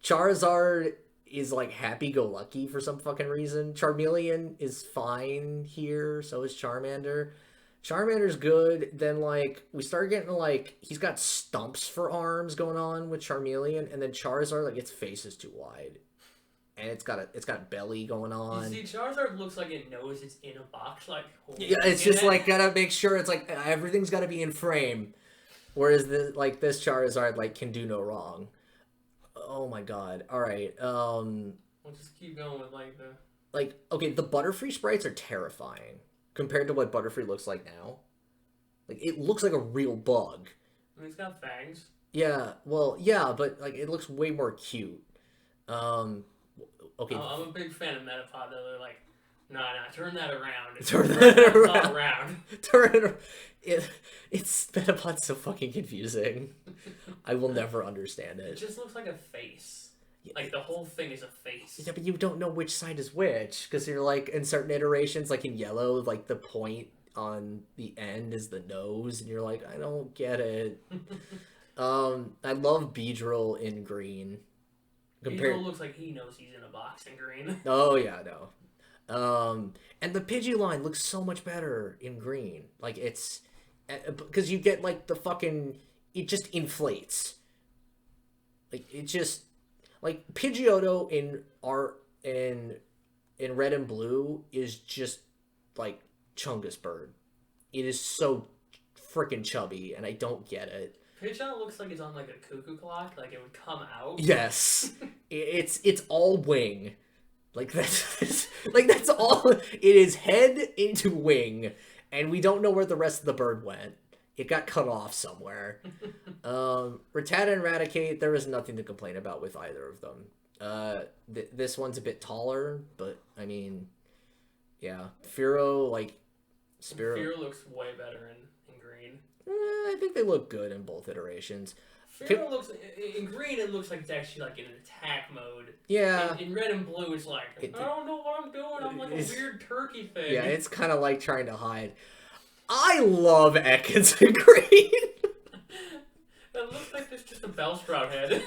Charizard is like happy go lucky for some fucking reason. Charmeleon is fine here, so is Charmander. Charmander's good. Then like we start getting like he's got stumps for arms going on with Charmeleon, and then Charizard like its face is too wide, and it's got belly going on. You see, Charizard looks like it knows it's in a box. Like Yeah, it's just like gotta make sure it's like everything's gotta be in frame, whereas this Charizard like can do no wrong. Oh my god! All right, We'll just keep going with like the. like okay, the Butterfree sprites are terrifying compared to what Butterfree looks like now. Like it looks like a real bug. I mean, it's got fangs. Yeah, well, yeah, but like it looks way more cute. Um, okay, I'm a big fan of Metapod though. They're like, nah, turn that around. Turn that It's all around. turn it's Metapod's so fucking confusing. I will never understand It it. just looks like a face. Like the whole thing is a face. Yeah, but you don't know which side is which because you're like in certain iterations, like in yellow, like the point on the end is the nose, and you're like, I don't get it. I love Beedrill in green. Beedrill looks like he knows he's in a box in green. Oh yeah, no. And the Pidgeline looks so much better in green. Like it's because you get like the fucking it just inflates. Like it just like Pidgeotto in red and blue is just like Chungus Bird. It is so freaking chubby, and I don't get it. Pidgeot looks like it's on like a cuckoo clock, like it would come out. Yes, it's all wing, like that's all. It is head into wing, and we don't know where the rest of the bird went. It got cut off somewhere. Rattata and Raticate, there was nothing to complain about with either of them. This one's a bit taller, but I mean, yeah, Fearow like Spearow. Fearow looks way better in green. I think they look good in both iterations. Fearow looks in green. It looks like it's actually like in an attack mode. Yeah. In red and blue, it's like I don't know what I'm doing. I'm like a weird turkey thing. Yeah, it's kind of like trying to hide. I love Ekans in green. That looks like there's just a Bellsprout head.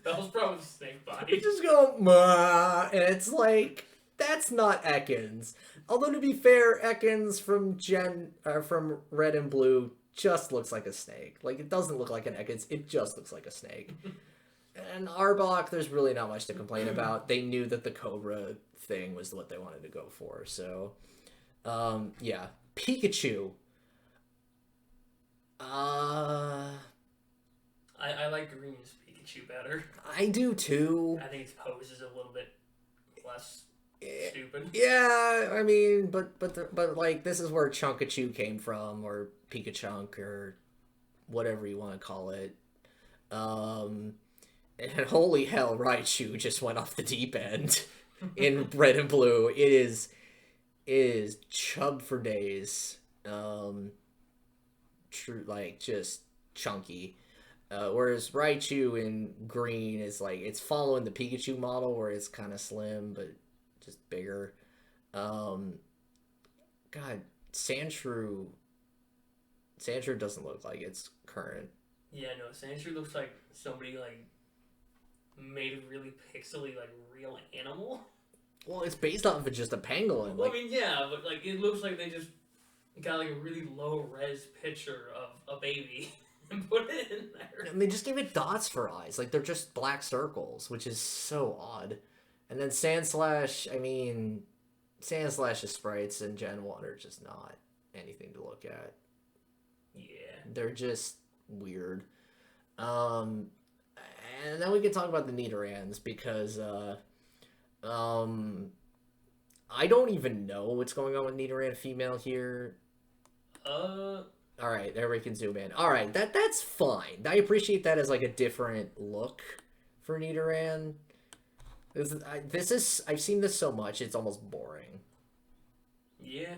Bellsprout with a snake body. You just go, "Mah," and it's like, that's not Ekans. Although, to be fair, Ekans from Red and Blue just looks like a snake. Like, it doesn't look like an Ekans, it just looks like a snake. And Arbok, there's really not much to complain about. They knew that the Cobra thing was what they wanted to go for, so... yeah. Pikachu. I like Green's Pikachu better. I do too. I think its pose is a little bit less stupid. Yeah, I mean, but like this is where Chunkachu came from, or Pikachunk, or whatever you want to call it. And holy hell, Raichu just went off the deep end in red and blue. It is chub for days. True, like just chunky. Whereas Raichu in green is like it's following the Pikachu model where it's kind of slim but just bigger. God, Sandshrew doesn't look like it's current. Yeah, no, Sandshrew looks like somebody like made a really pixely like real animal. Well, it's based off of just a pangolin. Well, I mean, yeah, but like it looks like they just got like a really low res picture of a baby and put it in there. And they just gave it dots for eyes. Like they're just black circles, which is so odd. And then Sandslash, I mean, Sandslash's sprites in Gen 1 are just not anything to look at. Yeah. They're just weird. And then we can talk about the Nidorans because I don't even know what's going on with Nidoran female here. All right, there we can zoom in. All right, that's fine. I appreciate that as like a different look for Nidoran. I've seen this so much, it's almost boring. Yeah.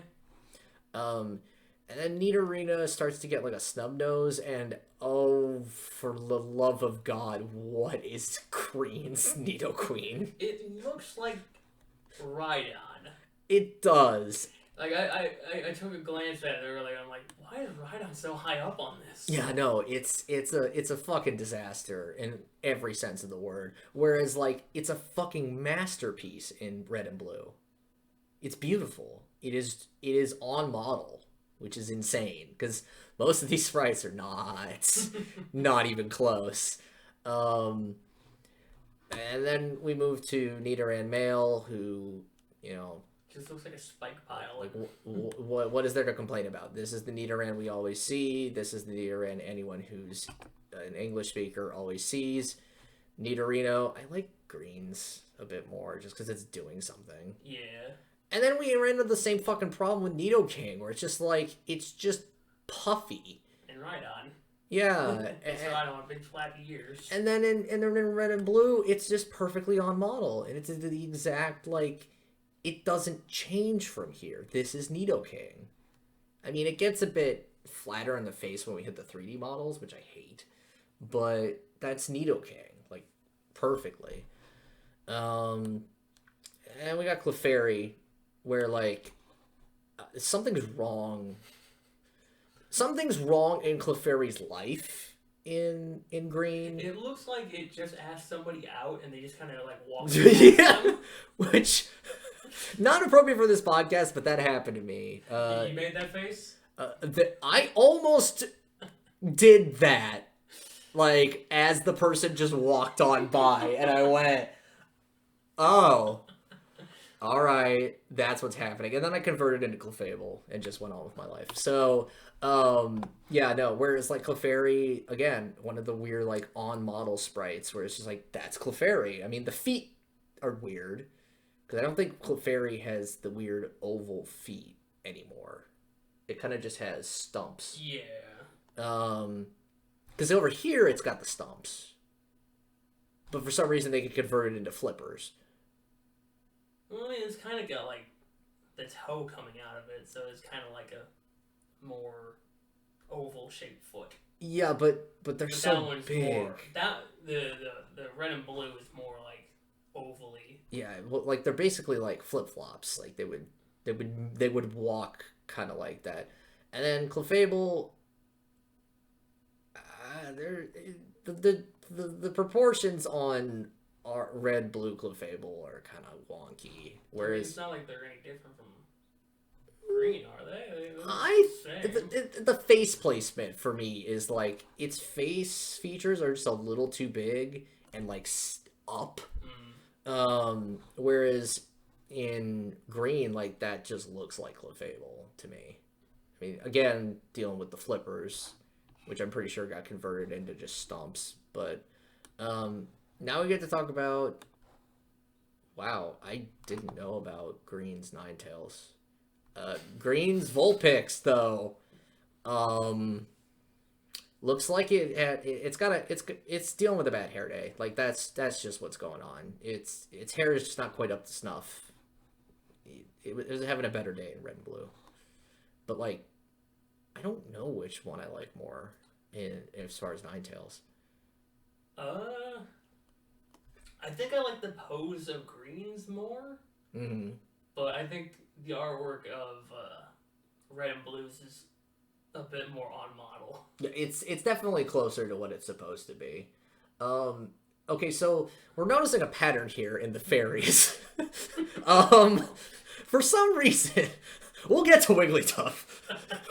And then Nidorina starts to get like a snub nose, and oh, for the love of God, what is Green's Nidoqueen? It looks like Rhydon. It does. Like I took a glance at it earlier. I'm like, why is Rhydon so high up on this? Yeah, no, it's a fucking disaster in every sense of the word. Whereas like it's a fucking masterpiece in Red and Blue. It's beautiful. It is on model, which is insane because most of these sprites are not even close. And then we move to Nidoran male, who just looks like a spike pile. Like, what is there to complain about? This is the Nidoran we always see. This is the Nidoran anyone who's an English speaker always sees. Nidorino, I like greens a bit more just because it's doing something. Yeah. And then we ran into the same fucking problem with Nidoking, where it's just like, it's just puffy. And Rhydon. Yeah. It's Rhydon with big flappy ears. And then in Red and Blue, it's just perfectly on model. And it's the exact, like, it doesn't change from here. This is Nidoking. I mean, it gets a bit flatter in the face when we hit the 3D models, which I hate. But that's Nidoking, like, perfectly. And we got Clefairy, where, like, something's wrong. Something's wrong in Clefairy's life in green. It looks like it just asked somebody out and they just kind of, like, walked yeah, which... Not appropriate for this podcast, but that happened to me. You made that face? I almost did that, like, as the person just walked on by, and I went, oh, all right, that's what's happening. And then I converted into Clefable and just went on with my life. So, yeah, no, whereas, like, Clefairy, again, one of the weird, like, on-model sprites, where it's just like, that's Clefairy. I mean, the feet are weird. Because I don't think Clefairy has the weird oval feet anymore. It kind of just has stumps. Yeah. Because over here it's got the stumps. But for some reason they could convert it into flippers. Well, it's kind of got, like, the toe coming out of it, so it's kind of like a more oval-shaped foot. Yeah, but they're so that one's big. More, the Red and Blue is more, like, ovally. Yeah, well, like they're basically like flip-flops. Like they would walk kind of like that. And then Clefable, the proportions on our red blue Clefable are kind of wonky. Whereas it's not like they're any different from green, are they? The face placement for me is like its face features are just a little too big and like up. Whereas in green, like, that just looks like Clefable to me. I mean, again, dealing with the flippers, which I'm pretty sure got converted into just stumps. But now we get to talk about... Wow, I didn't know about green's Ninetales. Green's Vulpix, though. Looks like it's dealing with a bad hair day. Like that's just what's going on. Its hair is just not quite up to snuff. It was having a better day in Red and Blue, but like I don't know which one I like more as far as Ninetales. I think I like the pose of greens more. Mm-hmm. But I think the artwork of Red and Blues is a bit more on model. Yeah, it's definitely closer to what it's supposed to be. Okay, so we're noticing a pattern here in the fairies. For some reason, we'll get to Wigglytuff.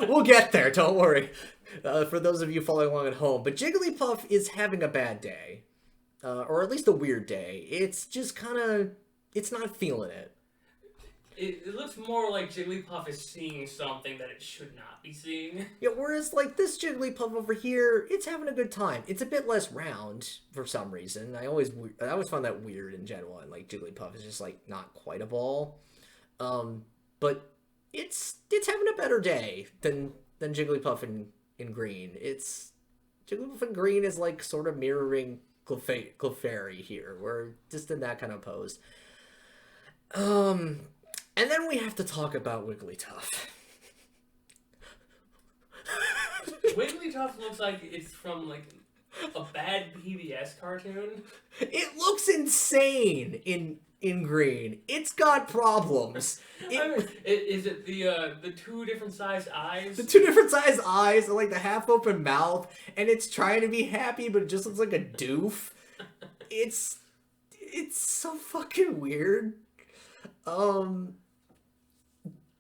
We'll get there, don't worry. For those of you following along at home. But Jigglypuff is having a bad day. Or at least a weird day. It's just kind of it's not feeling it. It looks more like Jigglypuff is seeing something that it should not be seeing. Yeah, whereas like this Jigglypuff over here, it's having a good time. It's a bit less round for some reason. I always find that weird in Gen 1. Like Jigglypuff is just like not quite a ball. But it's having a better day than Jigglypuff in green. It's Jigglypuff in green is like sort of mirroring Clefairy here. We're just in that kind of pose. And then we have to talk about Wigglytuff. Wigglytuff looks like it's from like a bad PBS cartoon. It looks insane in green. It's got problems. Is it the two different sized eyes? The two different sized eyes and like the half open mouth, and it's trying to be happy, but it just looks like a doof. It's so fucking weird.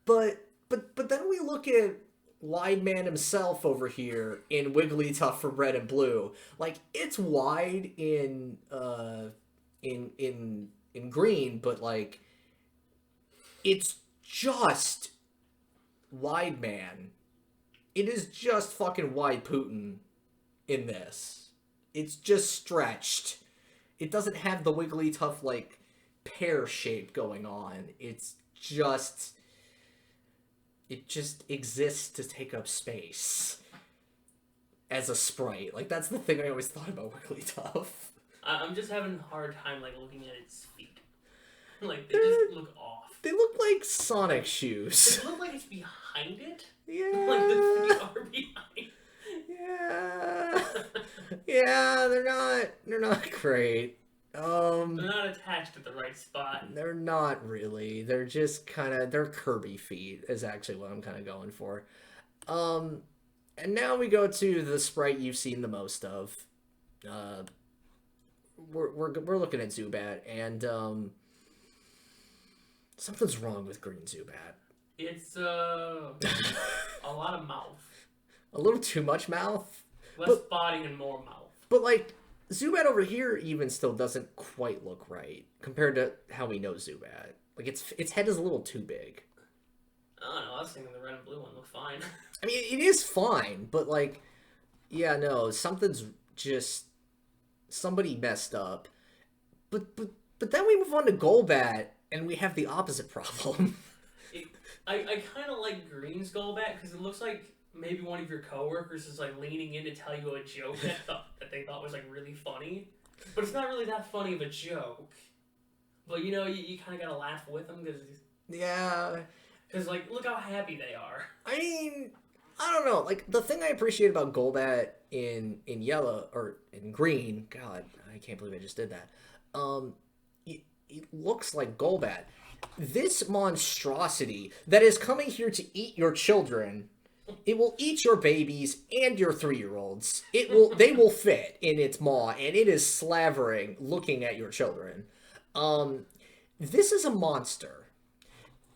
But then we look at Wide Man himself over here in Wigglytuff from Red and Blue. Like it's wide in green, but like it's just Wide Man. It is just fucking Wide Putin in this. It's just stretched. It doesn't have the Wigglytuff like pear shape going on. It just exists to take up space as a sprite. Like that's the thing I always thought about Wigglytuff. I'm just having a hard time like looking at its feet. Like they just look off. They look like Sonic shoes. They look like it's behind it. Yeah. Like the feet are behind. Yeah. Yeah, they're not great. They're not attached at the right spot. They're not really. They're just they're Kirby feet is actually what I'm kind of going for. And now we go to the sprite you've seen the most of. We're looking at Zubat, and something's wrong with green Zubat. It's a lot of mouth. A little too much mouth. Less body and more mouth. But like Zubat over here even still doesn't quite look right compared to how we know Zubat. Like its head is a little too big. I don't know. I was thinking the red and blue one looked fine. I mean, it is fine, but like, yeah, no, something's just somebody messed up. But then we move on to Golbat, and we have the opposite problem. I kind of like green's Golbat because it looks like maybe one of your coworkers is like leaning in to tell you a joke that they thought was like really funny, but it's not really that funny of a joke. But you know, you kind of gotta laugh with them because like look how happy they are. I mean, I don't know. Like the thing I appreciate about Golbat in yellow or in green, God, I can't believe I just did that. It looks like Golbat. This monstrosity that is coming here to eat your children. It will eat your babies and your 3-year-olds. They will fit in its maw, and it is slavering, looking at your children. This is a monster.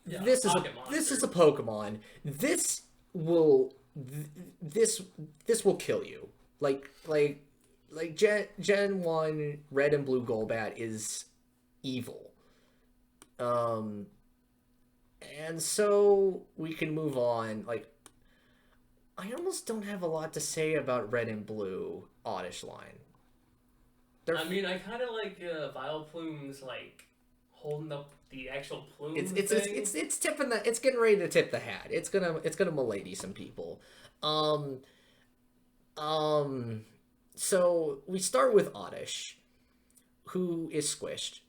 Yeah, this is a Pokemon. This will kill you. Like Gen 1 Red and Blue Golbat is evil. And so we can move on. Like I almost don't have a lot to say about Red and Blue Oddish line. I mean, I kind of like Vileplume's like holding up the actual plume. It's tipping the. It's getting ready to tip the hat. It's gonna milady some people. So we start with Oddish, who is squished.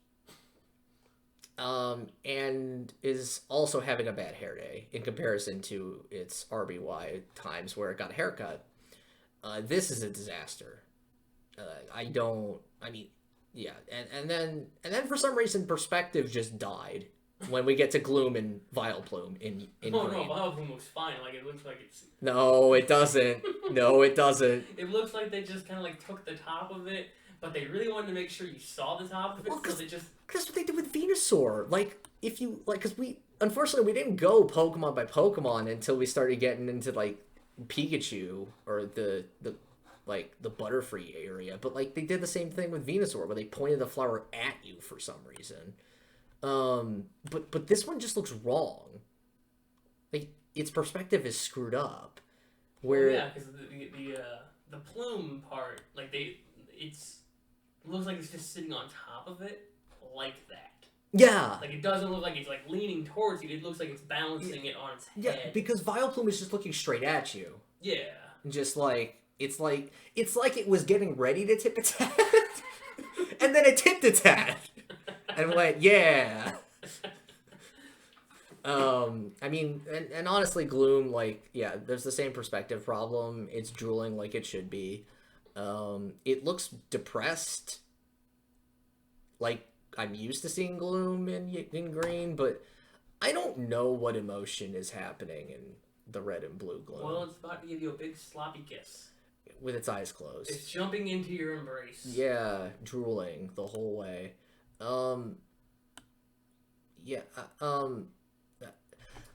And is also having a bad hair day in comparison to its RBY times where it got a haircut. This is a disaster. And then then for some reason Perspective just died when we get to Gloom and Vileplume in green. No, Vileplume looks fine. Like it looks like it's. No, it doesn't. No, it doesn't. It looks like they just kind of like took the top of it. But they really wanted to make sure you saw the top of it, so they just... That's what they did with Venusaur. Like, if you... Like, because unfortunately, we didn't go Pokemon by Pokemon until we started getting into, like, Pikachu, or the Butterfree area. But, like, they did the same thing with Venusaur, where they pointed the flower at you for some reason. But this one just looks wrong. Like its perspective is screwed up. Well, Where yeah, because the plume part, like it's it looks like it's just sitting on top of it like that. yeah, Like it doesn't look like it's like leaning towards you. It looks like it's balancing it on its yeah, head. because Vileplume is just looking straight at you. Yeah. And just like it's like it was getting ready to tip its hat, and then it tipped its hat and went, yeah. I mean, and honestly, Gloom, like, yeah, there's the same perspective problem. It's drooling like it should be. It looks depressed, like I'm used to seeing Gloom in green, but I don't know what emotion is happening in the red and blue Gloom Well, it's about to give you a big sloppy kiss. with its eyes closed. It's jumping into your embrace. Yeah, drooling the whole way. Yeah, okay.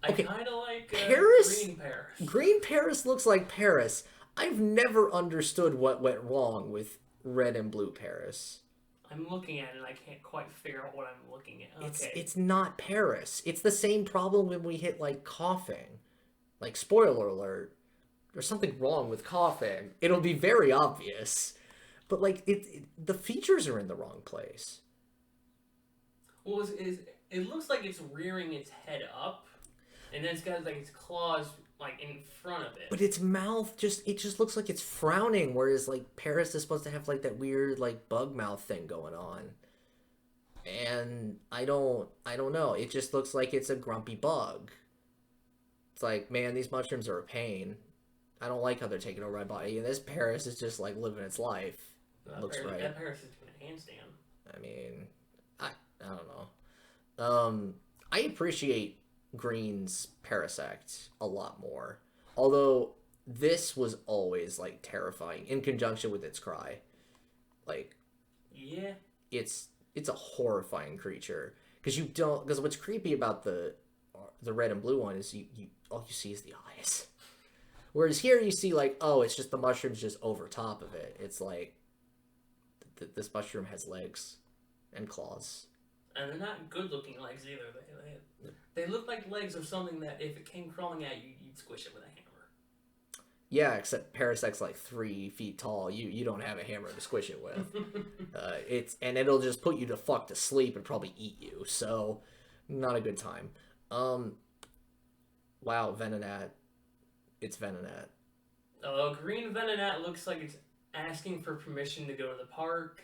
I kind of like Paris? Green Paris. Green Paris looks like Paris. I've never understood what went wrong with red and blue Paris. I'm looking at it and I can't quite figure out what I'm looking at. Okay. It's not Paris. It's the same problem when we hit like coughing. Like spoiler alert, there's something wrong with coughing. It'll be very obvious. But like the features are in the wrong place. Well, it looks like it's rearing its head up, and then it's got like its claws like in front of it. But its mouth just looks like it's frowning, whereas like Paris is supposed to have like that weird like bug mouth thing going on. And I don't know. It just looks like it's a grumpy bug. It's like, man, these mushrooms are a pain. I don't like how they're taking over my body. And this Paris is just like living its life. Looks Paris, right. That Paris is doing a handstand. I mean, I don't know. I appreciate Green's Parasect a lot more. Although this was always like terrifying in conjunction with its cry. Like, yeah, it's a horrifying creature because what's creepy about the red and blue one is you all you see is the eyes. Whereas here you see like, oh, it's just the mushrooms just over top of it. It's like this mushroom has legs and claws. and they're not good-looking legs either. They look like legs of something that if it came crawling at you, you'd squish it with a hammer. Yeah, except Parasect's like 3 feet tall. You don't have a hammer to squish it with. It'll just put you to sleep and probably eat you. So, not a good time. Wow, Venonat. It's Venonat. Green Venonat looks like it's asking for permission to go to the park.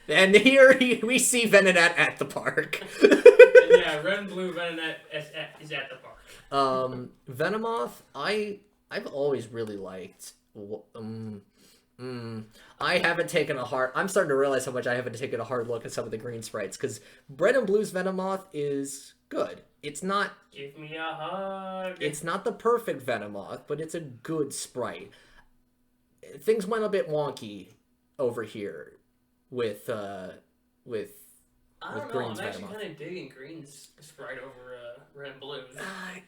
And here we see Venonat at the park. And yeah, red and blue Venonat is at the park. Venomoth, I've always really liked. I haven't taken a hard. I'm starting to realize how much I haven't taken a hard look at some of the green sprites because red and blue's Venomoth is good. It's not. Give me a hug. It's not the perfect Venomoth, but it's a good sprite. Things went a bit wonky over here with I don't know. Green's I'm actually Venomoth. kind of digging Green's sprite over red and blue.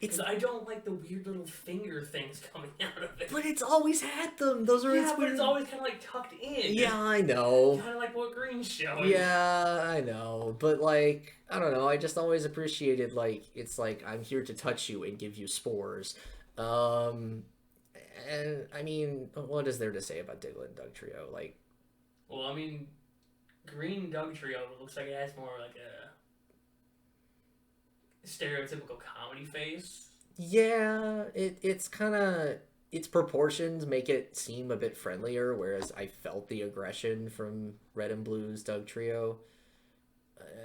It's. I don't like the weird little finger things coming out of it. But it's always had them. Those are its but weird. it's always kind of like tucked in. Yeah, I know. Kind of like what Green's showing. Yeah, I know. But like, I don't know. I just always appreciated like it's like I'm here to touch you and give you spores. And I mean, what is there to say about Diglett and Dugtrio? Like, well, I mean, Green Dugtrio looks like it has more like a stereotypical comedy face. yeah, it's kind of its proportions make it seem a bit friendlier, whereas I felt the aggression from Red and Blue's Dugtrio.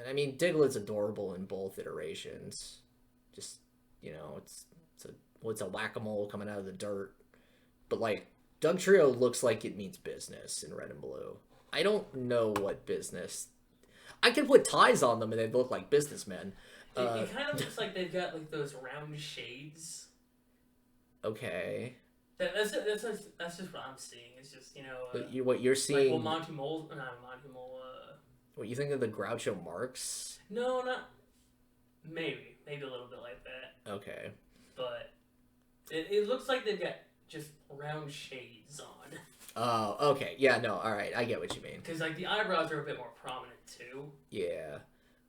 I mean, Diglett's adorable in both iterations. Just, it's a whack-a-mole coming out of the dirt. But like, Dugtrio looks like it means business in Red and Blue. I don't know what business. I could put ties on them and they'd look like businessmen. It kind of looks like they've got like those round shades. Okay. That's just what I'm seeing. It's just What you're seeing. Like, well, Monty Mole. What you think of the Groucho Marx? No, not maybe a little bit like that. Okay. But it looks like they've got just round shades on. Oh, okay. Yeah, no, all right. I get what you mean. Because like the eyebrows are a bit more prominent too. Yeah.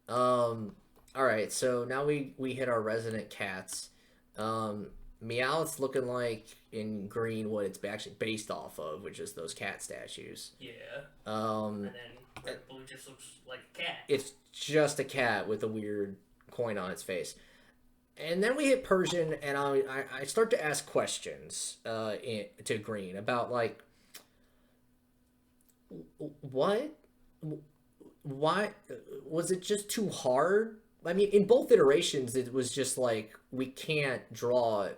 All right, so now we hit our resident cats. Meowth's looking like in green what it's actually based off of, which is those cat statues. Yeah. Um, And then red and blue just looks like a cat. it's just a cat with a weird coin on its face. And then we hit Persian, and I start to ask questions to Green about like what, why was it just too hard? I mean, in both iterations, it was just like we can't draw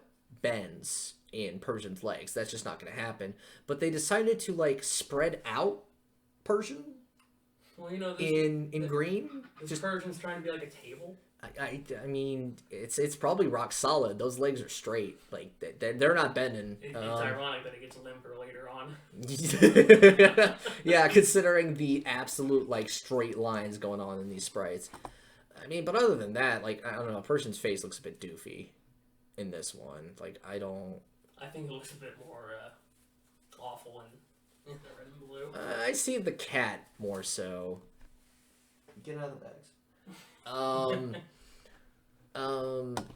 bends in Persian's legs. That's just not going to happen. But they decided to like spread out Persian Well, you know, in Green. this Persian's trying to be like a table. I mean, it's probably rock solid. Those legs are straight. Like they're not bending. It's ironic that it gets limper later on. Yeah, considering the absolute like straight lines going on in these sprites. I mean, but other than that, like I don't know, a person's face looks a bit doofy in this one. Like I think it looks a bit more awful in the red and blue. I see the cat more so. Get out of the bags.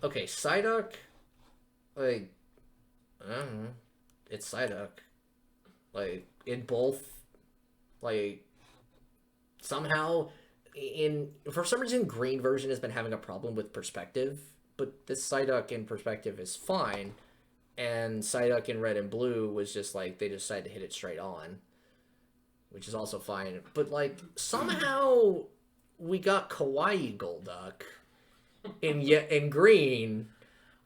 Okay, Psyduck, like, I don't know, it's Psyduck, like, in both, like, somehow, for some reason, green version has been having a problem with perspective, but this Psyduck in perspective is fine, and Psyduck in red and blue was just, like, they decided to hit it straight on, which is also fine, but, like, somehow we got Kawaii Golduck in green,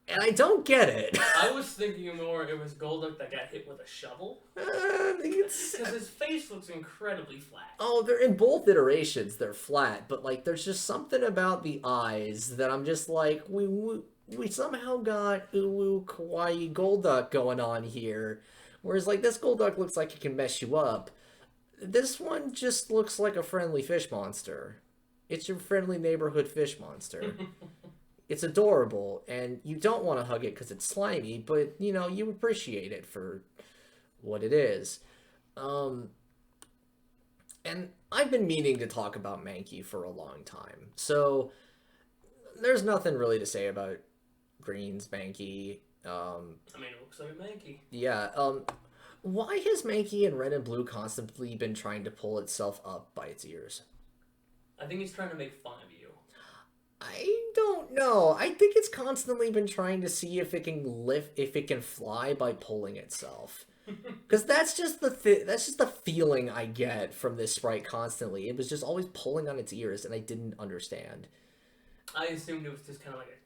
and I don't get it. I was thinking more it was Golduck that got hit with a shovel. Because his face looks incredibly flat. Oh, they're in both iterations. They're flat, but like there's just something about the eyes that I'm just like we somehow got Kawaii Golduck going on here, whereas like this Golduck looks like it can mess you up. This one just looks like a friendly fish monster. It's your friendly neighborhood fish monster. It's adorable, and you don't want to hug it because it's slimy, but, you know, you appreciate it for what it is. And I've been meaning to talk about Mankey for a long time, so there's nothing really to say about Green's Mankey. I mean, it looks like a Mankey. Yeah, why has Mankey in red and blue constantly been trying to pull itself up by its ears? I think he's trying to make fun of you. I don't know. I think it's constantly been trying to see if it can if it can fly by pulling itself. Because that's just the feeling I get from this sprite constantly. It was just always pulling on its ears, and I didn't understand. I assumed it was just kind of like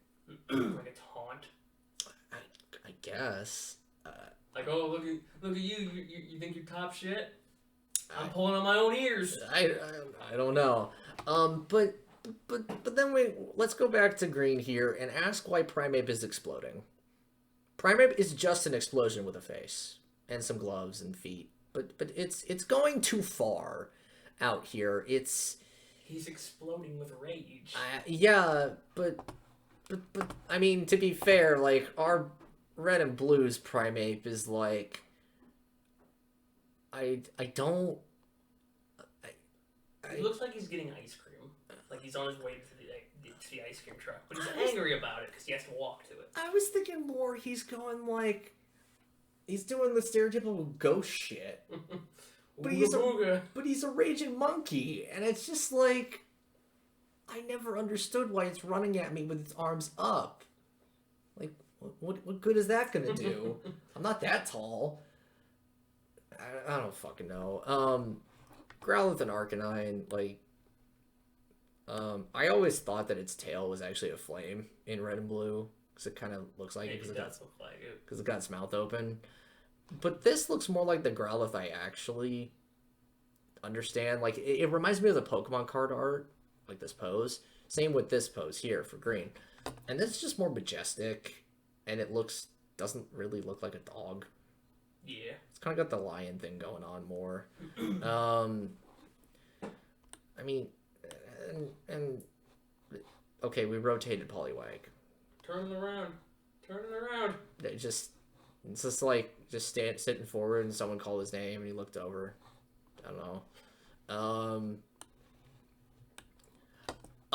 a like a taunt. I guess. Like, oh, look at you. You think you're top shit? I'm pulling on my own ears. I don't know. But then let's go back to Green here and ask why Primeape is exploding. Primeape is just an explosion with a face and some gloves and feet, but it's going too far out here. He's exploding with rage. Yeah, but I mean, to be fair, like our red and blues Primeape is like I don't. He looks like he's getting ice cream. Like he's on his way to the ice cream truck. But he's angry about it because he has to walk to it. I was thinking more he's going like... He's doing the stereotypical ghost shit. But he's a raging monkey. And it's just like... I never understood why it's running at me with its arms up. Like, what good is that gonna do? I'm not that tall. I don't fucking know. Growlithe and Arcanine, like, I always thought that its tail was actually a flame in red and blue, because it kind of looks like it, because it got its mouth open. But this looks more like the Growlithe I actually understand. Like, it reminds me of the Pokemon card art, like this pose. Same with this pose here for Green. And this is just more majestic, and it doesn't really look like a dog. Yeah. It's kind of got the lion thing going on more. I mean, and okay, we rotated Poliwag. Turn it around. It's just like sitting forward, and someone called his name, and he looked over. I don't know.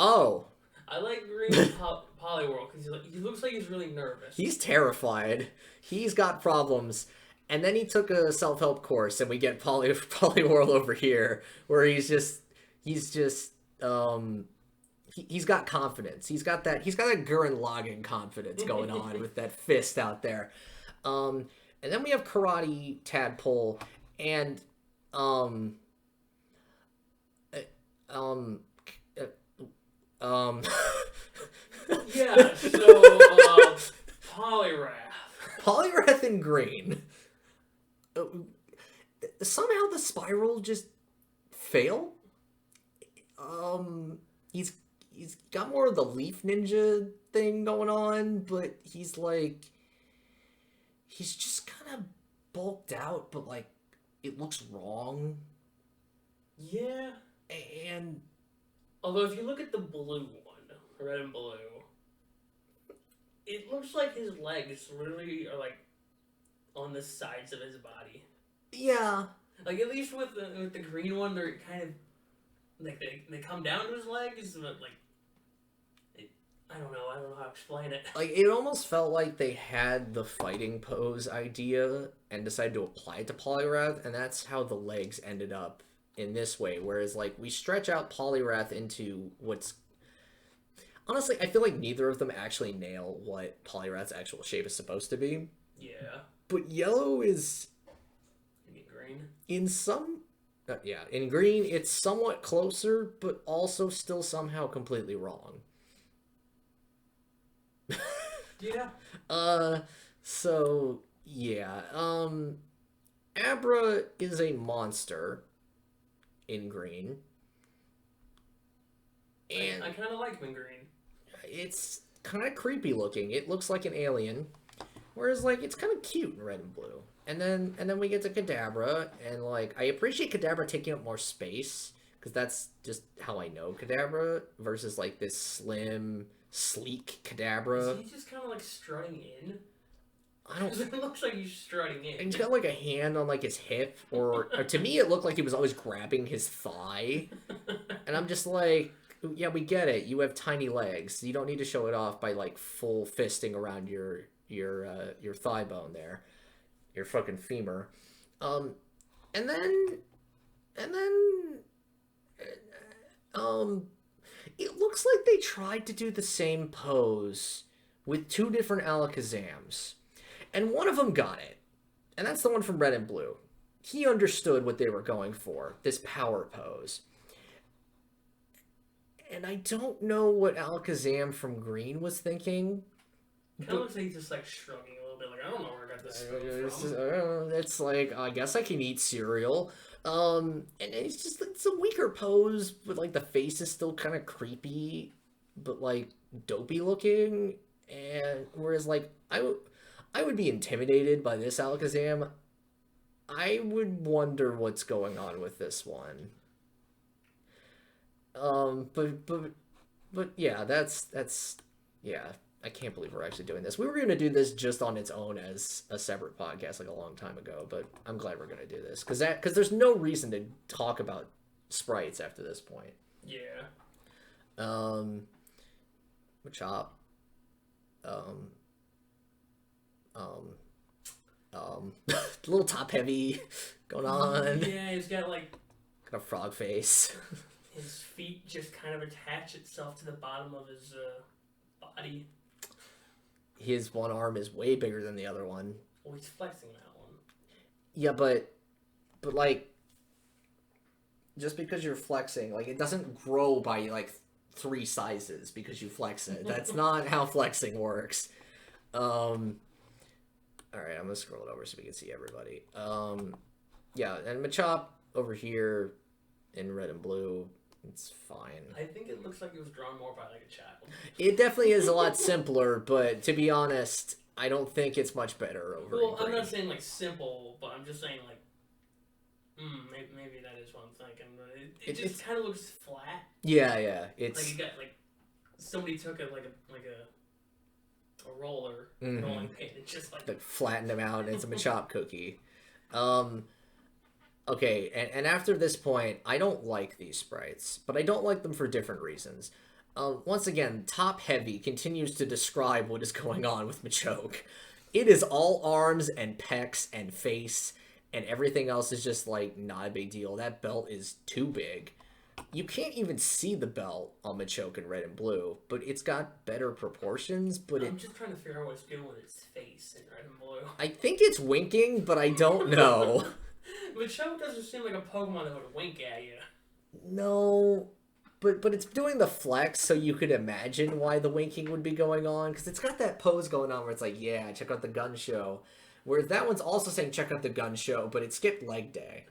Oh, I like Green Poliwhirl because he looks like he's really nervous. he's terrified. He's got problems. And then he took a self-help course, and we get Poliwhirl over here, where he's just he's got confidence. He's got that Gurren Lagann confidence going on with that fist out there. And then we have Karate Tadpole, and um um um Yeah, so Poliwrath. Poliwrath in green. Somehow the spiral just failed. He's got more of the leaf ninja thing going on, but he's just kind of bulked out, but like it looks wrong. Yeah. And although if you look at the blue one, red and blue, it looks like his legs really are like on the sides of his body. yeah, Like at least with the green one, they're kind of like they come down to his legs, but like I don't know how to explain it. like it almost felt like they had the fighting pose idea and decided to apply it to Poliwrath, and that's how the legs ended up in this way. Whereas like we stretch out Poliwrath into what's honestly, I feel like neither of them actually nail what Poliwrath's actual shape is supposed to be. Yeah. But yellow is Maybe green. in some in green it's somewhat closer, but also still somehow completely wrong. Yeah. So yeah. Abra is a monster in green. And I kind of like him in green. it's kind of creepy looking. It looks like an alien. Whereas like it's kind of cute in red and blue. And then we get to Kadabra, and like I appreciate Kadabra taking up more space, because that's just how I know Kadabra, versus like this slim, sleek Kadabra. Is he just kind of like strutting in? I don't. It looks like he's strutting in. And he's got like a hand on like his hip, or to me it looked like he was always grabbing his thigh. And I'm just like, yeah, we get it. You have tiny legs. You don't need to show it off by like full fisting around your thigh bone there, your fucking femur. And then it looks like they tried to do the same pose with two different Alakazams, and one of them got it, and that's the one from red and blue. He understood what they were going for, this power pose. And I don't know what Alakazam from green was thinking. Kind of looks like he's just like shrugging a little bit, like I don't know where I got this from. It's like, I guess I can eat cereal. And it's a weaker pose, but like the face is still kind of creepy, but like dopey looking. And whereas like I would be intimidated by this Alakazam. I would wonder what's going on with this one. But yeah, that's yeah. I can't believe we're actually doing this. We were going to do this just on its own as a separate podcast like a long time ago, but I'm glad we're going to do this because there's no reason to talk about sprites after this point. Yeah. Machop. A little top heavy going on. Yeah, he's got like Got a frog face. his feet just kind of attach itself to the bottom of his body. His one arm is way bigger than the other one. Well, he's flexing that one. Yeah, but like, just because you're flexing, like, it doesn't grow by like 3 sizes because you flex it. That's not how flexing works. All right, I'm gonna scroll it over so we can see everybody. Yeah, and Machop over here in red and blue. It's fine. I think it looks like it was drawn more by like a child. It definitely is a lot simpler, but to be honest, I don't think it's much better over. Well, I'm not saying like simple, but I'm just saying like, maybe that is what I'm thinking. But it just kind of looks flat. Yeah. It's like you got like somebody took a roller rolling pin and just like flattened them out, and it's a Machop cookie. Okay, and after this point, I don't like these sprites, but I don't like them for different reasons. Once again, Top Heavy continues to describe what is going on with Machoke. It is all arms and pecs and face, and everything else is just, like, not a big deal. That belt is too big. You can't even see the belt on Machoke in red and blue, but it's got better proportions, but I'm just trying to figure out what it's doing with its face in red and blue. I think it's winking, but I don't know. Machoke doesn't seem like a Pokemon that would wink at you. No, but it's doing the flex, so you could imagine why the winking would be going on, because it's got that pose going on where it's like, yeah, check out the gun show. Whereas that one's also saying check out the gun show, but it skipped leg day.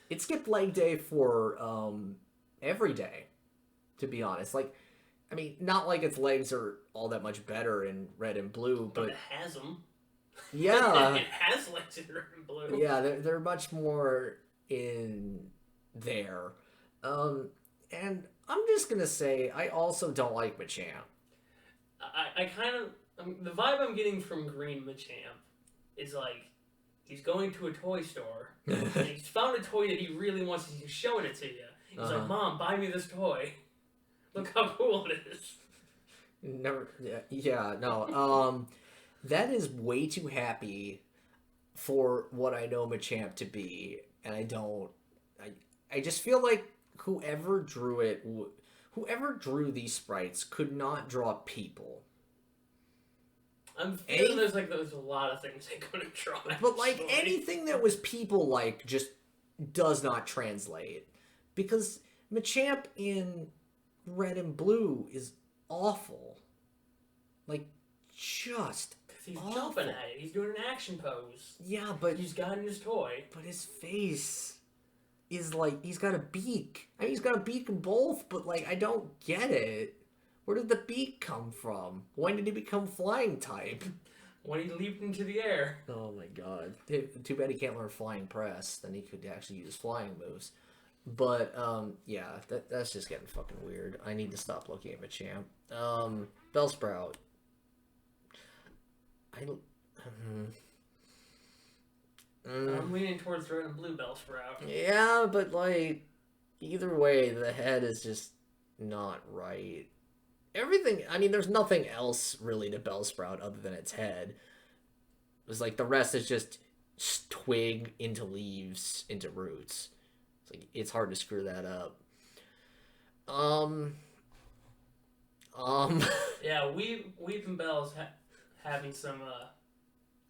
It skipped leg day for every day, to be honest. Like, I mean, not like its legs are all that much better in red and blue, but it has them. Yeah, it has legs in red and blue. yeah, they're much more in there. And I'm just gonna say, I also don't like Machamp. I kind of the vibe I'm getting from Green Machamp is like he's going to a toy store. And he's found a toy that he really wants. He's showing it to you. He's like, "Mom, buy me this toy. Look how cool it is." Never, yeah, no. That is way too happy for what I know Machamp to be, and I don't. I just feel like whoever drew these sprites could not draw people. I'm feeling there's a lot of things they couldn't draw. But like anything that was people like just does not translate. Because Machamp in red and blue is awful. Like just he's awful. jumping at it. He's doing an action pose. Yeah, but he's gotten his toy. But his face is like he's got a beak. I mean, he's got a beak in both, but like I don't get it. Where did the beak come from? When did he become flying type? When he leaped into the air. Oh my god. Too bad he can't learn flying press. Then he could actually use flying moves. But, yeah, that's just getting fucking weird. I need to stop looking at Machamp. Bellsprout. I'm leaning towards red and blue Bellsprout. Yeah, but, like, either way, the head is just not right. Everything, I mean, there's nothing else really to Bellsprout other than its head. It's like the rest is just twig into leaves into roots. It's like it's hard to screw that up. Yeah, Weeping Bell's having some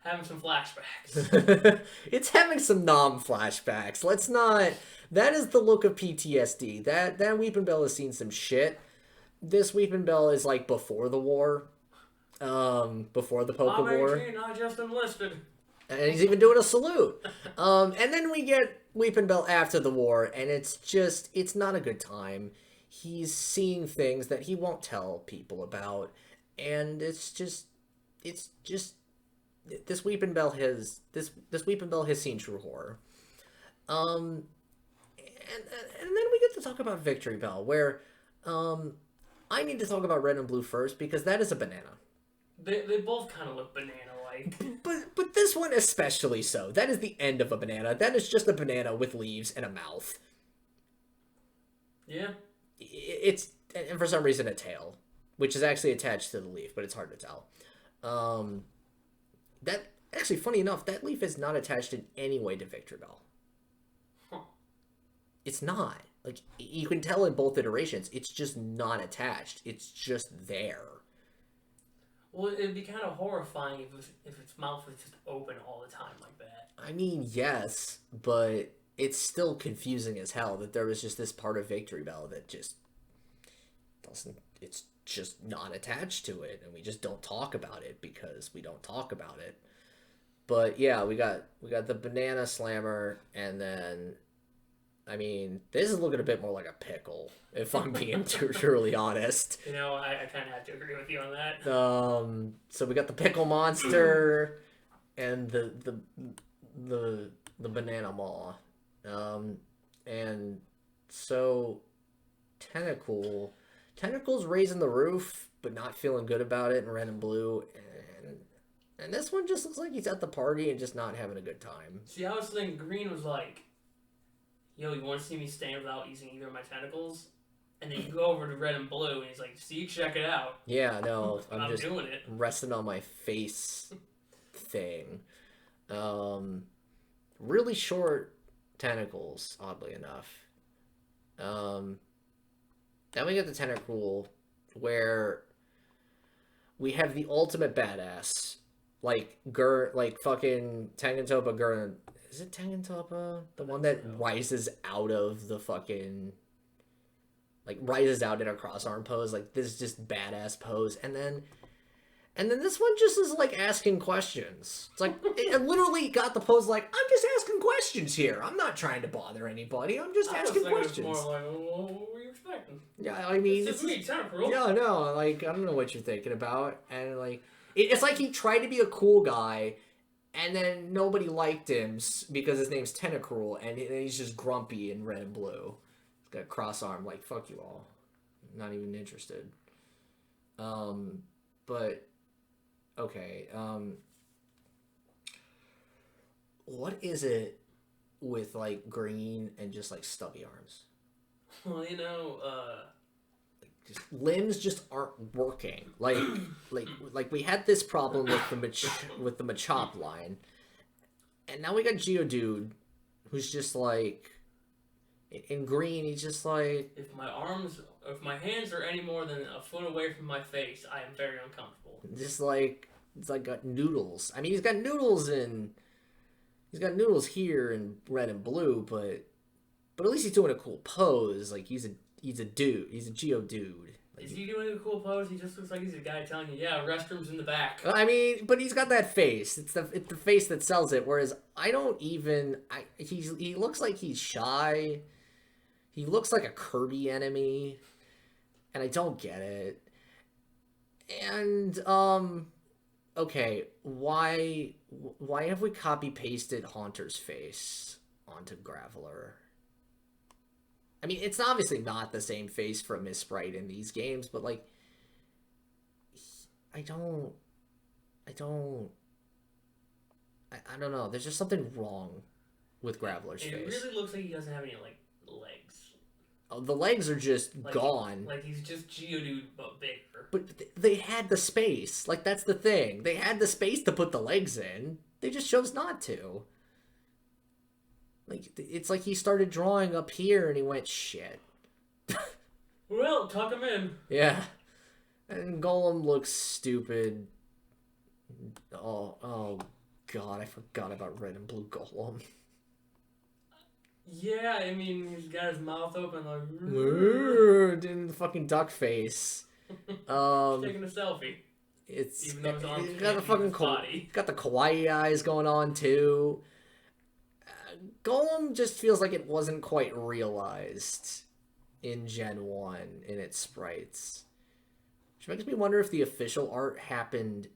flashbacks. It's having some flashbacks. Let's not. That is the look of PTSD. That Weeping Bell has seen some shit. This Weeping Bell is like before the war, before the Poke War. I'm 18, I just enlisted. And he's even doing a salute. And then we get Weeping Bell after the war, and it's not a good time. He's seeing things that he won't tell people about, and this Weeping Bell has seen true horror. And then we get to talk about Victory Bell, where I need to talk about red and blue first because that is a banana. They both kind of look banana-like. But this one especially so. That is the end of a banana. That is just a banana with leaves and a mouth. Yeah. And for some reason a tail, which is actually attached to the leaf, but it's hard to tell. That actually, funny enough, that leaf is not attached in any way to Victory Bell. Huh. It's not. Like, you can tell in both iterations, it's just not attached. It's just there. Well, it'd be kind of horrifying if its mouth was just open all the time like that. I mean, yes, but it's still confusing as hell that there was just this part of Victory Bell that just doesn't... It's just not attached to it, and we just don't talk about it because we don't talk about it. But yeah, we got the Banana Slammer, and then... I mean, this is looking a bit more like a pickle, if I'm being truly honest. You know, I kind of have to agree with you on that. So we got the pickle monster and the banana maw. And so Tentacle's raising the roof, but not feeling good about it in red and blue. And this one just looks like he's at the party and just not having a good time. See, I was thinking Green was like, yo, you want to see me stand without using either of my tentacles? And then you go over to red and blue, and he's like, "See, check it out." Yeah, no, I'm just doing it. resting on my face thing. Really short tentacles, oddly enough. Then we get the Tentacruel, where we have the ultimate badass, like fucking Tangentopa Gurn. Is it Tangentopa? The one that rises out of the fucking, like, rises out in a cross arm pose, like this just badass pose, and then this one just is like asking questions. It's like it literally got the pose like, I'm just asking questions here. I'm not trying to bother anybody. I'm just asking questions. It was more like, well, what were you expecting? Yeah, I mean, it's me, Tentacruel. Yeah, no, like, I don't know what you're thinking about, and like, it's like he tried to be a cool guy, and then nobody liked him because his name's Tentacruel, and he's just grumpy in red and blue. He's got a cross arm, like, fuck you all. Not even interested. But okay, what is it with, like, green and just, like, stubby arms? Well, you know, just limbs just aren't working. Like we had this problem with the Machop line, and now we got Geodude, who's just like, in green, he's just like, if my hands are any more than a foot away from my face, I am very uncomfortable. Just like, it's like got noodles. I mean, he's got noodles here in red and blue, but at least he's doing a cool pose. Like, he's a dude. He's a Geodude. Like, is he doing a cool pose? He just looks like he's a guy telling you, yeah, restroom's in the back. I mean, but he's got that face. It's the face that sells it. Whereas he looks like he's shy. He looks like a Kirby enemy, and I don't get it. And okay, why have we copy pasted Haunter's face onto Graveler? I mean, it's obviously not the same face from Miss Sprite in these games, but like, I don't know. There's just something wrong with Graveler's face. It really looks like he doesn't have any, like, legs. Oh, the legs are just gone. Like he's just Geodude, but bigger. But they had the space. Like, that's the thing. They had the space to put the legs in. They just chose not to. Like, it's like he started drawing up here and he went, shit. Well, tuck him in. Yeah. And Golem looks stupid. Oh god, I forgot about red and blue Golem. Yeah, I mean, he's got his mouth open like... in the fucking duck face. He's taking a selfie. It's he's got the fucking got the kawaii eyes going on too. Golem just feels like it wasn't quite realized in Gen 1 in its sprites. Which makes me wonder if the official art happened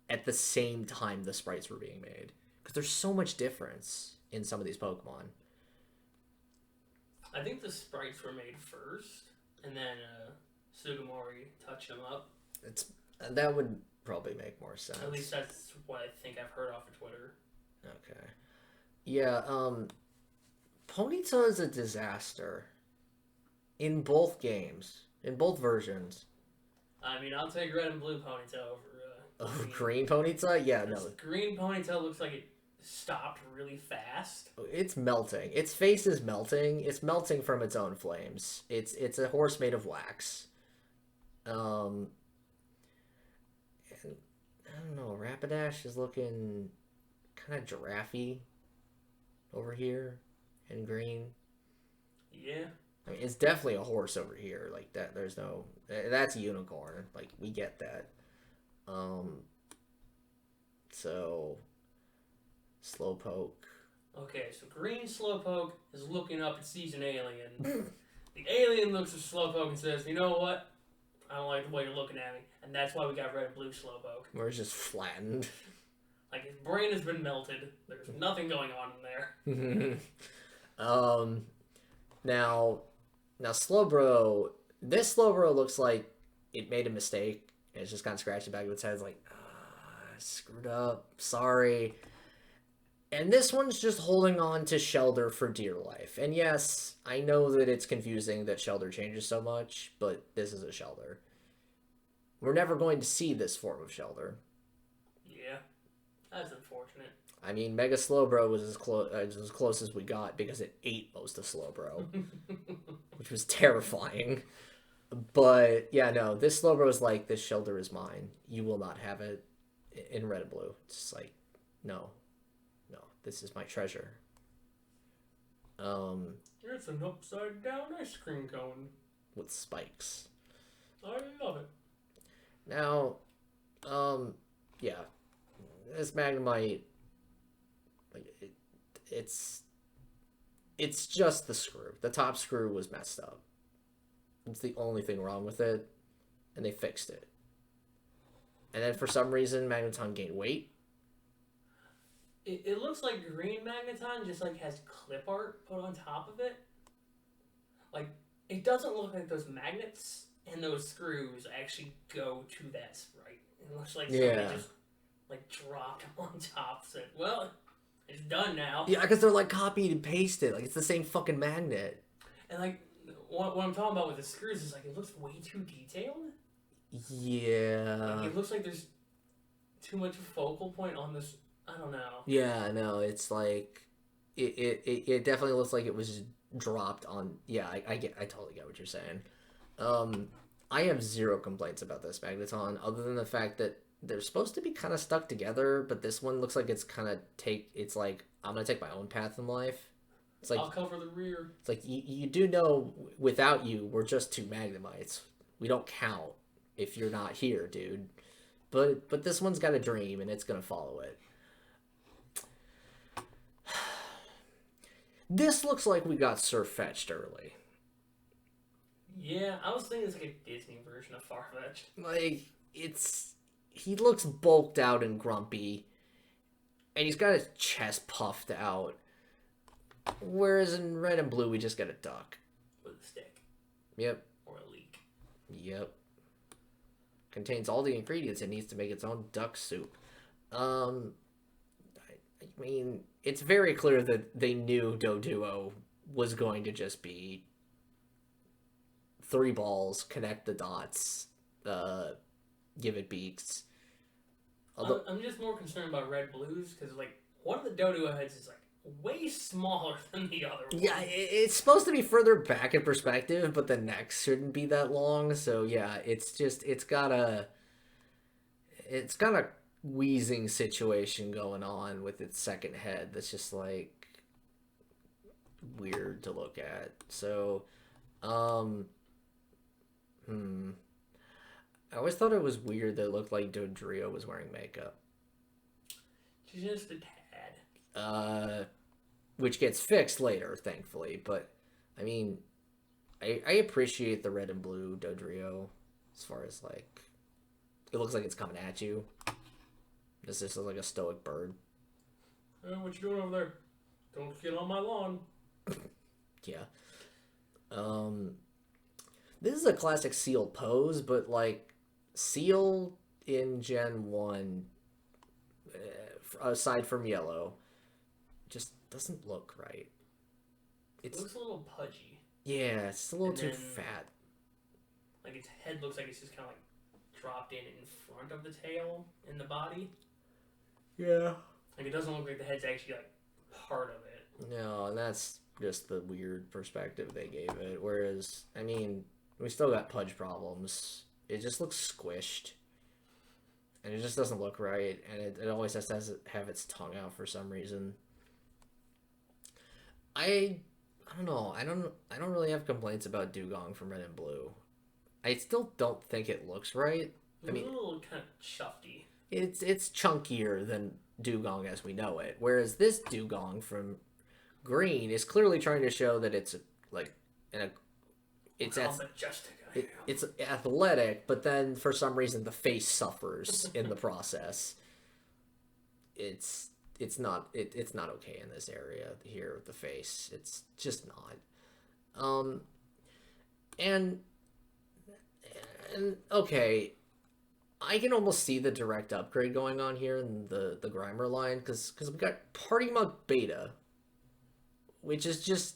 at the same time the sprites were being made. Because there's so much difference in some of these Pokemon. I think the sprites were made first, and then Sugimori touched them up. That would probably make more sense. At least that's what I think I've heard off of Twitter. Okay. Yeah, Ponyta is a disaster. In both games. In both versions. I mean, I'll take red and blue Ponyta over green Ponyta? Yeah, no. Green Ponyta looks like it stopped really fast. It's melting. Its face is melting. It's melting from its own flames. It's a horse made of wax. And I don't know, Rapidash is looking kind of giraffe over here in green. Yeah. I mean, it's definitely a horse over here. Like, that, there's no... That's a unicorn. Like, we get that. So... Slowpoke. Okay, so green Slowpoke is looking up and sees an alien. The alien looks at Slowpoke and says, you know what? I don't like the way you're looking at me. And that's why we got red and blue Slowpoke. Where it's just flattened. Like, his brain has been melted. There's nothing going on in there. Now Slowbro, this Slowbro looks like it made a mistake. And it's just kind of scratching the back of its head. It's like, I screwed up. Sorry. And this one's just holding on to Shelder for dear life. And yes, I know that it's confusing that Shelder changes so much, but this is a Shelder. We're never going to see this form of Shelder. Yeah, that's unfortunate. I mean, Mega Slowbro was as close as we got because it ate most of Slowbro, which was terrifying. But yeah, no, this Slowbro is like, this Shelder is mine. You will not have it in red and blue. It's just like, no, this is my treasure. It's an upside down ice cream cone with spikes. I love it. Now, yeah, this Magnemite, like it's just the screw. The top screw was messed up. It's the only thing wrong with it, and they fixed it. And then for some reason, Magneton gained weight. It looks like green Magneton just like has clip art put on top of it. Like, it doesn't look like those magnets and those screws actually go to that sprite. It looks like somebody just like dropped them on top, said, well, it's done now. Yeah, because they're like copied and pasted. Like, it's the same fucking magnet. And like, what I'm talking about with the screws is like, it looks way too detailed. Yeah. Like, it looks like there's too much focal point on this. I don't know. Yeah, no, it's like it definitely looks like it was dropped on. Yeah, I totally get what you're saying. I have zero complaints about this Magneton, other than the fact that they're supposed to be kind of stuck together, but this one looks like it's kind of it's like, I'm gonna take my own path in life. It's like, I'll cover the rear. It's like, you do know, without you, we're just two Magnemites. We don't count if you're not here, dude. But this one's got a dream, and it's gonna follow it. This looks like we got Surfetched early. Yeah, I was thinking it's like a Disney version of Farfetch'd. Like, he looks bulked out and grumpy, and he's got his chest puffed out. Whereas in red and blue, we just get a duck. With a stick. Yep. Or a leek. Yep. Contains all the ingredients it needs to make its own duck soup. I mean, it's very clear that they knew Doduo was going to just be 3 balls, connect the dots, give it beaks. Although, I'm just more concerned about red blues, because like, one of the Doduo heads is like way smaller than the other one. Yeah, it's supposed to be further back in perspective, but the neck shouldn't be that long. So yeah, it's got a wheezing situation going on with its second head that's just like weird to look at. So I always thought it was weird that it looked like Dodrio was wearing makeup. Just a tad. Which gets fixed later, thankfully. But I mean, I appreciate the red and blue Dodrio as far as like, it looks like it's coming at you. This is like a stoic bird. Hey, what you doing over there? Don't get on my lawn. Yeah. This is a classic Seal pose, but like Seal in Gen 1, aside from yellow, just doesn't look right. It looks a little pudgy. Yeah, it's a little too fat. Like, its head looks like it's just kind of like dropped in front of the tail in the body. Yeah. Like, it doesn't look like the head's actually like part of it. No, and that's just the weird perspective they gave it. Whereas, I mean, we still got pudge problems. It just looks squished. And it just doesn't look right. And it always has to have its tongue out for some reason. I don't know. I don't really have complaints about Dugong from red and blue. I still don't think it looks right. It's a little kind of chufty. It's chunkier than Dugong as we know it. Whereas this Dugong from green is clearly trying to show that it's it's athletic, but then for some reason the face suffers in the process. It's not okay in this area here with the face. It's just not. And okay, I can almost see the direct upgrade going on here in the Grimer line, because we got Party Muck Beta, which is just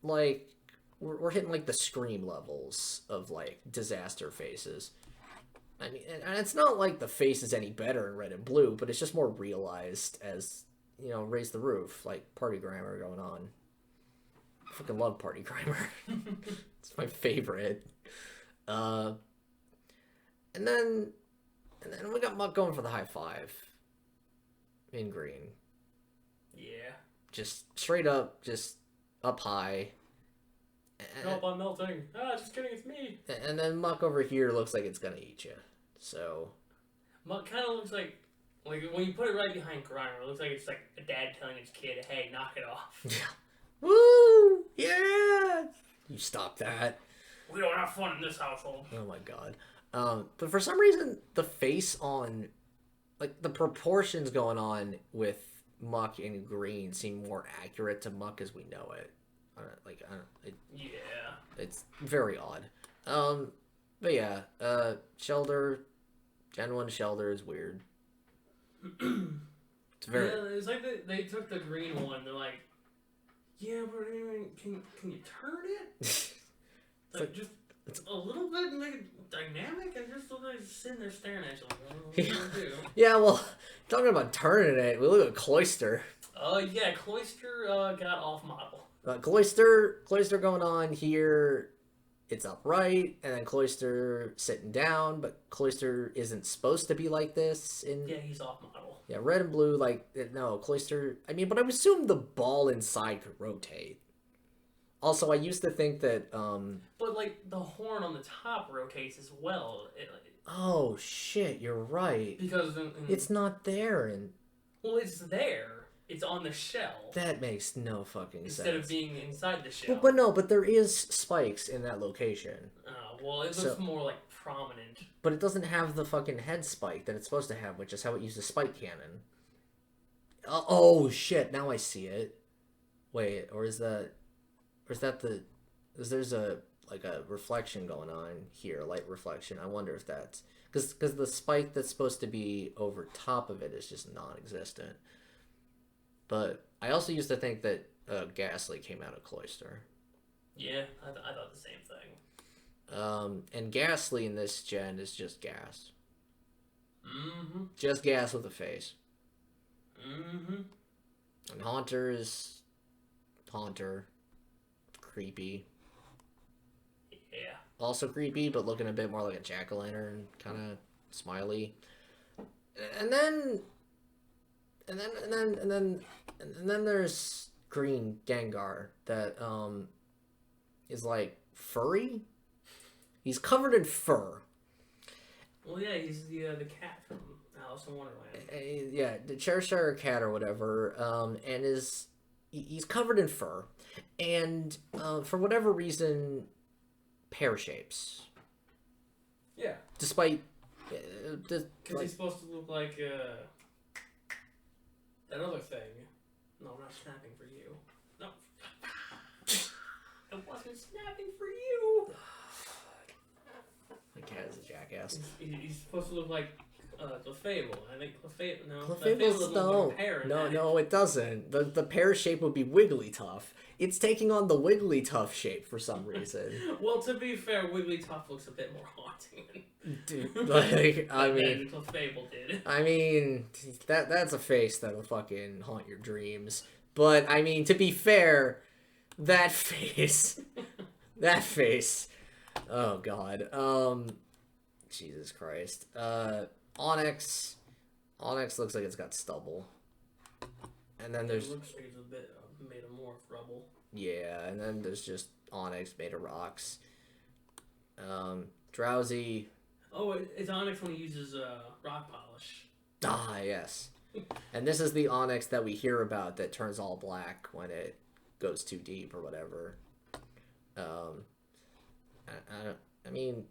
like we're hitting like the Scream levels of like disaster faces. I mean, and it's not like the face is any better in red and blue, but it's just more realized as, you know, Raise the Roof, like Party Grimer going on. I fucking love Party Grimer. It's my favorite. And then we got Muck going for the high five in green. Yeah. Just straight up, just up high. Help, I'm melting. Ah, just kidding, it's me. And then Muck over here looks like it's gonna eat you. So Muck kind of looks like when you put it right behind Grimer, it looks like it's like a dad telling his kid, "Hey, knock it off." yeah. Woo! Yeah! You stop that. We don't have fun in this household. Oh my god. But for some reason, the face on, like, the proportions going on with Muck and green seem more accurate to Muck as we know it. Yeah. It's very odd. But yeah, Shelder, Gen 1 Shelder is weird. It's very... Yeah, it's like they took the green one, they're like, yeah, but can you turn it? Like, just a little bit, make it dynamic, and just look like it's sitting there staring at you like, what are you gonna do? Yeah, well, talking about turning it, we look at Cloyster. Yeah, Cloyster got off model. Cloyster going on here, it's upright, and then Cloyster sitting down, but Cloyster isn't supposed to be like this. Yeah, he's off model. Yeah, red and blue, like, no, Cloyster, I mean, but I would assume the ball inside could rotate. Also, I used to think that, But, like, the horn on the top rotates as well. Oh, shit, you're right. Because... It's not there, and... Well, it's there. It's on the shell. That makes no fucking sense. Instead of being inside the shell. But there is spikes in that location. Well, it looks more, like, prominent. But it doesn't have the fucking head spike that it's supposed to have, which is how it uses spike cannon. Oh, shit, now I see it. Wait, there's a reflection going on here, light reflection. I wonder if that's... Because the spike that's supposed to be over top of it is just non-existent. But I also used to think that Ghastly came out of Cloyster. Yeah, I thought the same thing. And Ghastly in this gen is just gas. Mm-hmm. Just gas with a face. Mm-hmm. And Haunter is... Haunter. Creepy. Yeah. Also creepy, but looking a bit more like a jack-o'-lantern, kind of smiley. And then there's green Gengar that is like furry. He's covered in fur. Well, yeah, he's the cat from Alice in Wonderland. Yeah, the Cheshire cat or whatever. And he's covered in fur, and for whatever reason, pear shapes. Yeah. Despite because he's supposed to look like that other thing. No, I'm not snapping for you. No. I wasn't snapping for you. The cat is a jackass. He's supposed to look like Clefable. I think Clefable. No, Clefable's no. No, it doesn't. The pear shape would be Wigglytuff. It's taking on the Wigglytuff shape for some reason. Well, to be fair, Wigglytuff looks a bit more haunting. Dude, like, I mean, Clefable did. I mean, that's a face that'll fucking haunt your dreams. But I mean, to be fair, that face, oh god, Jesus Christ, Onyx looks like it's got stubble, and then there's... It looks like it's a bit made of more rubble. Yeah, and then there's just Onyx made of rocks. Drowsy. Oh, it's Onyx when he uses rock polish. Ah, yes. And this is the Onyx that we hear about that turns all black when it goes too deep or whatever. I mean,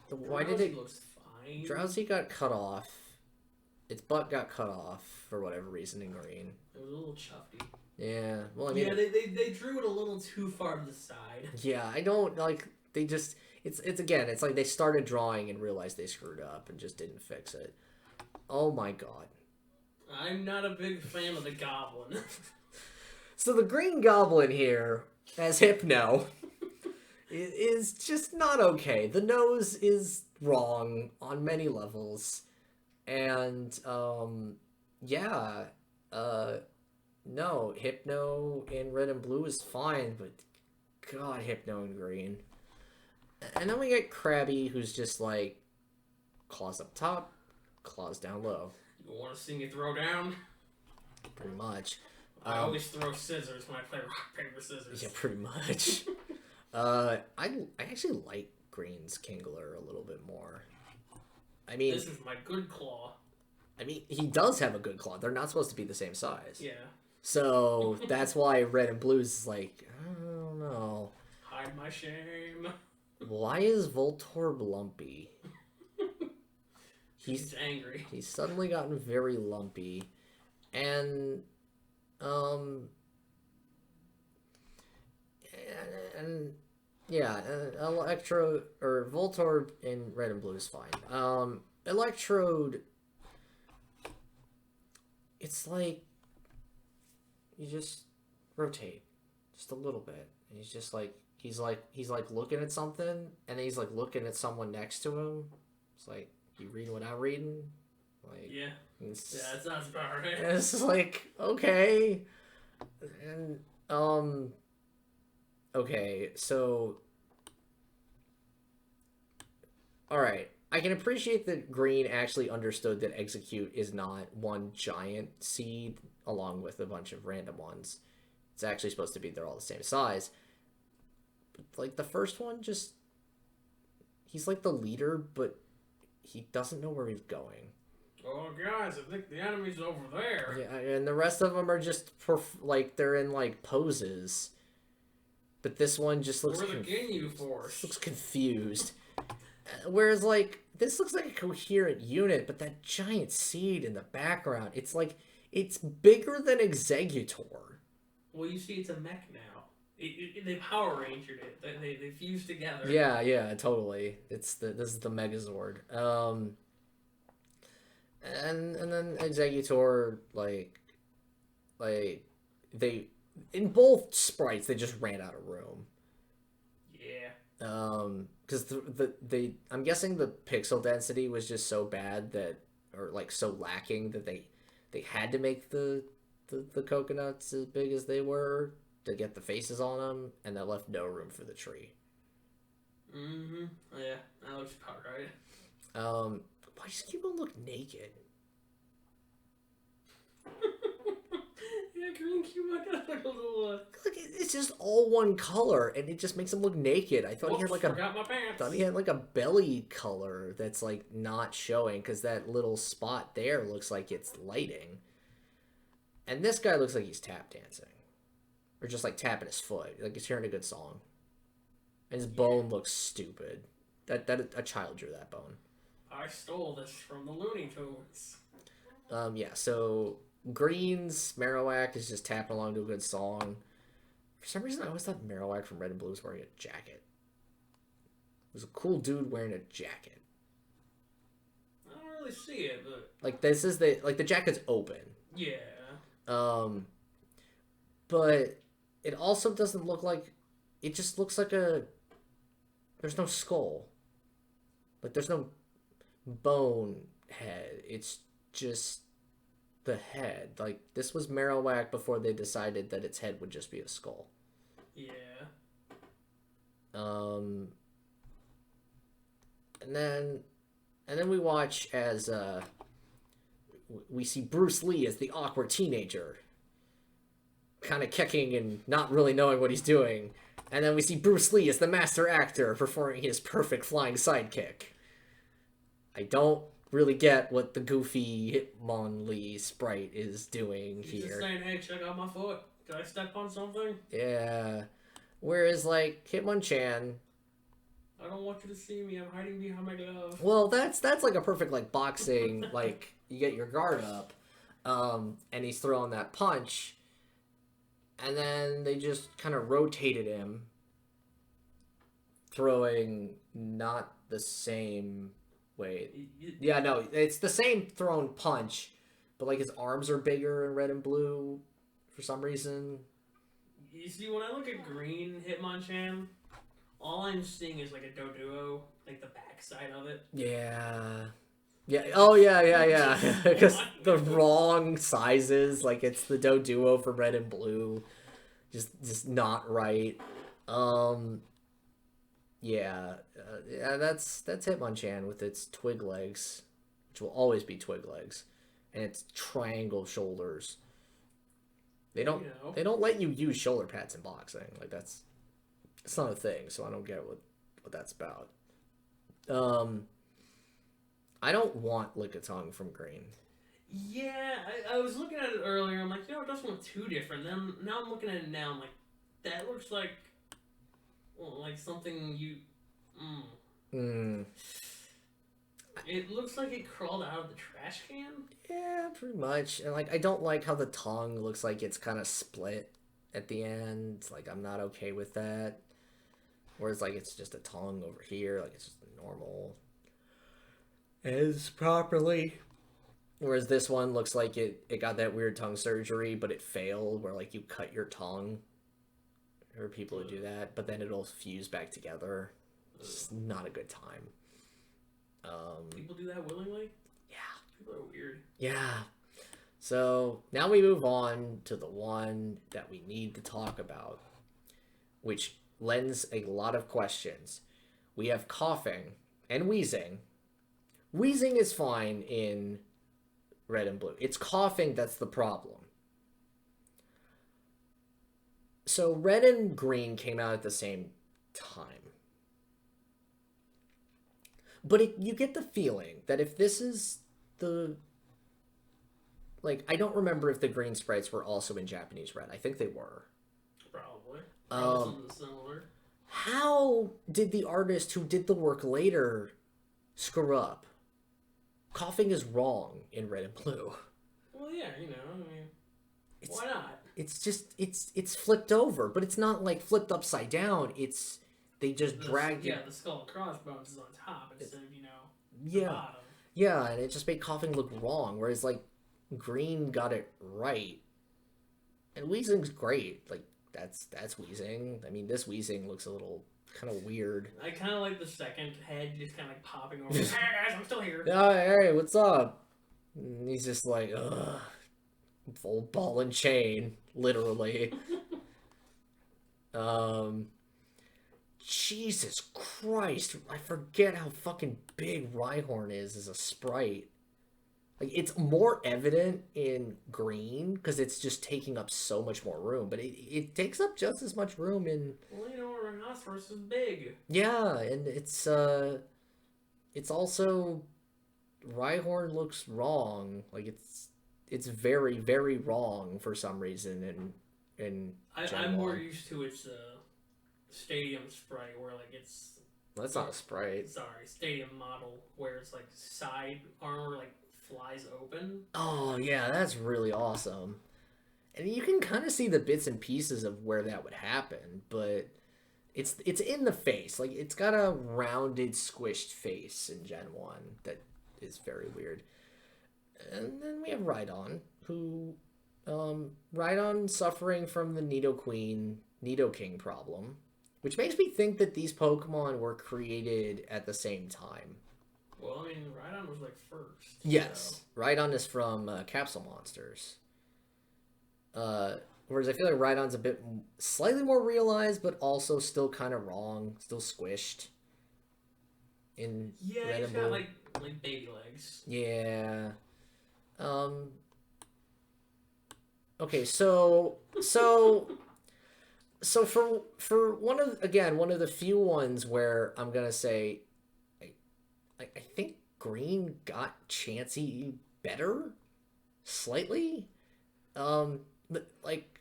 why did it... looks fine. Drowsy got cut off. Its butt got cut off for whatever reason in green. It was a little chuffy. Yeah, well, I mean... Yeah, they drew it a little too far to the side. Yeah, I don't, like... they just it's again, it's like they started drawing and realized they screwed up and just didn't fix it. Oh my god. I'm not a big fan of the goblin. So the Green Goblin here, as Hypno, is just not okay. The nose is wrong on many levels. And, yeah, no, Hypno in red and blue is fine, but god, Hypno in green. And then we get Krabby, who's just like, claws up top, claws down low. You want to see me throw down? Pretty much. I always throw scissors when I play rock, paper, scissors. Yeah, pretty much. I actually like Green's Kingler a little bit more. I mean, this is my good claw. I mean, he does have a good claw. They're not supposed to be the same size. Yeah. So that's why red and blues is like, I don't know. Hide my shame. Why is Voltorb lumpy? He's angry. He's suddenly gotten very lumpy, and yeah, Electro or Voltorb in red and blue is fine. Electrode, it's like you just rotate just a little bit, and he's like looking at something, and then he's like looking at someone next to him. It's like, you reading what I'm reading? Like, yeah, that sounds about right. It's like, okay, and okay, so all right. I can appreciate that Green actually understood that Execute is not one giant seed along with a bunch of random ones. It's actually supposed to be they're all the same size. But, like, the first one just... He's like the leader, but he doesn't know where he's going. Oh, guys, I think the enemy's over there. Yeah, and the rest of them are just, like, they're in, like, poses. But this one just looks... We're the Ginyu Force. Looks confused. Whereas, like, this looks like a coherent unit, but that giant seed in the background, it's like, it's bigger than Executor. Well, you see, it's a mech now. They Power Rangered it. They fused together. Yeah, totally. This is the Megazord. And then Executor, like they, in both sprites, they just ran out of room. Yeah. Because I'm guessing the pixel density was just so bad that, or like so lacking that they had to make the coconuts as big as they were to get the faces on them, and that left no room for the tree. Mm-hmm. Yeah, that looks about right. Why does Cubone look naked? Yeah, Green Cubone got like a little. Look, it's just all one color, and it just makes him look naked. I thought he had like forgot my pants. thought he had like a belly color that's like not showing, because that little spot there looks like it's lighting. And this guy looks like he's tap dancing, or just like tapping his foot, like he's hearing a good song. And his bone looks stupid. That a child drew that bone. I stole this from the Looney Tunes. Yeah. So Green's Marowak is just tapping along to a good song. For some reason, I always thought Marowak from Red and Blue was wearing a jacket. It was a cool dude wearing a jacket. I don't really see it, but like this is the jacket's open. Yeah. But it also doesn't look like, it just looks like there's no skull. Like there's no bone head. It's just the head. Like this was Marowak before they decided that its head would just be a skull. Yeah. And then we watch as we see Bruce Lee as the awkward teenager, kind of kicking and not really knowing what he's doing. And then we see Bruce Lee as the master actor performing his perfect flying sidekick. I don't really get what the goofy Hitmonlee sprite is doing He's here. just saying, hey, check out my foot. Did I step on something? Yeah. Whereas, like, Hitmonchan... I don't want you to see me. I'm hiding behind my glove. Well, that's like a perfect, like, boxing, like, you get your guard up, and he's throwing that punch, and then they just kind of rotated him, throwing not the same. Wait. You, Yeah, no, it's the same thrown punch, but like his arms are bigger in red and blue for some reason. you see, when I look at green Hitmonchan, all I'm seeing is like a Doduo, like the backside of it. Yeah. Yeah. Oh, yeah. Because the wrong sizes, like it's the Doduo for red and blue, just not right. Um. Yeah. That's Hitmonchan with its twig legs, which will always be twig legs, and its triangle shoulders. They don't You know. they don't let you use shoulder pads in boxing. Like that's it's not a thing, so I don't get what that's about. Um, I don't want Lickitung from green. Yeah, I was looking at it earlier. I'm like, it doesn't look too different. Then now I'm looking at it now. I'm like, that looks like, well, like something you. Hmm. It looks like it crawled out of the trash can. Yeah, pretty much. And like I don't like how the tongue looks like it's kind of split at the end. Like I'm not okay with that. Whereas like it's just a tongue over here, like it's just normal. As properly. Whereas this one looks like it got that weird tongue surgery, but it failed where like you cut your tongue. There are people who do that, but then it'll fuse back together. It's not a good time. People do that willingly? Yeah. People are weird. Yeah. So now we move on to the one that we need to talk about, which lends a lot of questions. We have coughing and wheezing. Wheezing is fine in red and blue. It's coughing that's the problem. So red and green came out at the same time. But you get the feeling that if this is the... Like, I don't remember if the green sprites were also in Japanese red. I think they were. Probably. Probably something similar. How did the artist who did the work later screw up? Coughing is wrong in red and blue. Well, yeah, I mean, why not? It's just, it's flipped over, but it's not like flipped upside down. It's, they just dragged it. Yeah, the skull and crossbones is on top instead of, the Yeah. bottom. Yeah, and it just made coughing look wrong, whereas, like, green got it right. And wheezing's great. Like, that's wheezing. I mean, this wheezing looks a little kind of weird. I kind of like the second head just kind of like popping over. Hey guys, I'm still here. Oh, hey, what's up? And he's just like, ugh. Full ball and chain, literally. Jesus Christ. I forget how fucking big Rhyhorn is as a sprite. Like, it's more evident in green because it's just taking up so much more room, but it takes up just as much room in... Well, a rhinoceros is big. Yeah, and it's also... Rhyhorn looks wrong. Like, it's very, very wrong for some reason in I'm more used to its stadium sprite where like it's... Well, that's not a sprite. Sorry, stadium model where it's like side armor like flies open. Oh, yeah, that's really awesome. And you can kind of see the bits and pieces of where that would happen, but it's in the face. Like, it's got a rounded, squished face in Gen 1 that is very weird. And then we have Rhydon, who... Rhydon suffering from the Nidoking problem, which makes me think that these Pokemon were created at the same time. Well, I mean, Rhydon was like first. Yes, so. Rhydon is from Capsule Monsters. Whereas I feel like Rhydon's a bit slightly more realized, but also still kind of wrong, still squished. In yeah, red he's and got blue. like baby legs. Yeah. Okay, so for one of the few ones where I'm gonna say I think green got Chansey better slightly. But like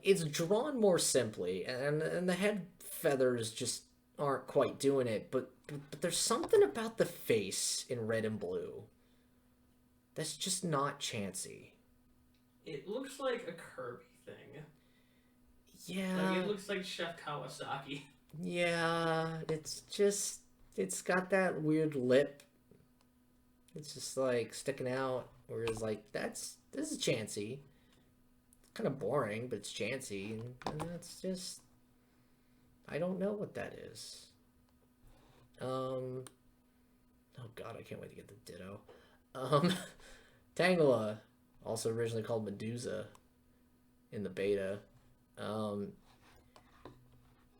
it's drawn more simply, and the head feathers just aren't quite doing it, but there's something about the face in red and blue that's just not Chansey. It looks like a Kirby thing. Yeah. Like, it looks like Chef Kawasaki. Yeah, it's got that weird lip. It's just like sticking out. Whereas like this is Chansey. Kind of boring, but it's Chansey, and that's just I don't know what that is. Oh god, I can't wait to get the Ditto. Um, Tangela, also originally called Medusa in the beta. Um,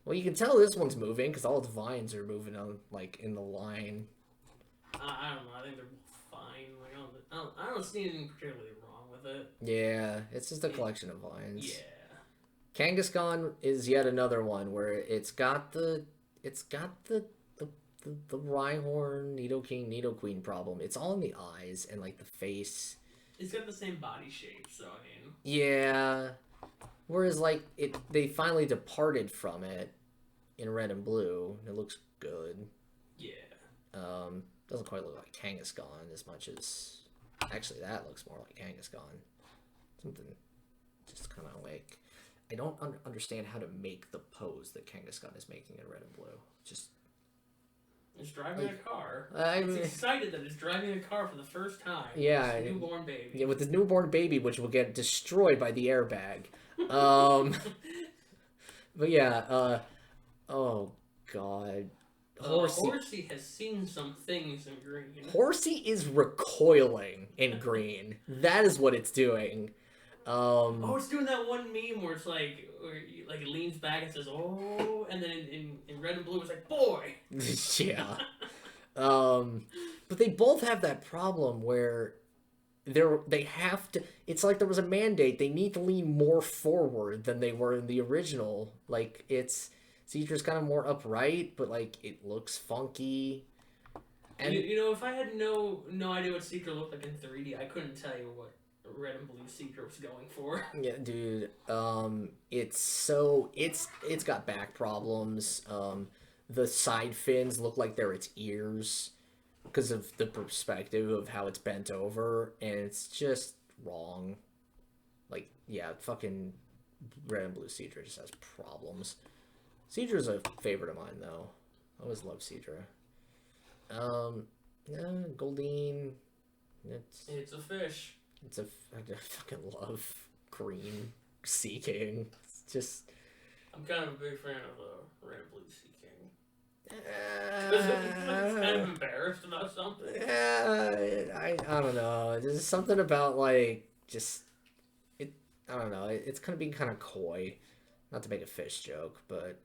well, you can tell this one's moving because all its vines are moving on like in the line. I don't know. I think they're fine. Like I don't see anything particularly wrong with it. Yeah, it's just a collection of vines. Yeah. Kangaskhan is yet another one where it's got the Rhyhorn, Nidoking, Nidoqueen problem. It's all in the eyes and like the face. It's got the same body shape, so I mean. Yeah. Whereas like they finally departed from it in red and blue. It looks good. Yeah. Doesn't quite look like Kangaskhan as much as actually that looks more like Kangaskhan. Something just kind of like I don't understand how to make the pose that Kangaskhan is making in red and blue. Just it's driving a car. I'm it's excited that it's driving a car for the first time. Yeah, it's a newborn baby. Yeah, with this newborn baby, which will get destroyed by the airbag. But yeah, oh god. Horsey has seen some things in green. Horsey is recoiling in green. That is what it's doing. It's doing that one meme where it's like it leans back and says, "Oh," and then in red and blue it's like, "Boy." Yeah. But they both have that problem where they have to. It's like there was a mandate. They need to lean more forward than they were in the original. Like Cedra's kind of more upright, but like it looks funky. And if I had no idea what Secret looked like in 3D, I couldn't tell you what red and blue Secret was going for. Yeah, dude. It's got back problems. The side fins look like they're its ears because of the perspective of how it's bent over, and it's just wrong. Like, yeah, fucking red and blue Seadra just has problems. Seadra's a favorite of mine, though. I always love Seadra. Goldeen. It's a fish. I fucking love green Sea King. It's just. I'm kind of a big fan of red and blue Sea King. It's kind of embarrassed about something. I don't know. There's something about like just it. I don't know. It's kind of being kind of coy, not to make a fish joke, but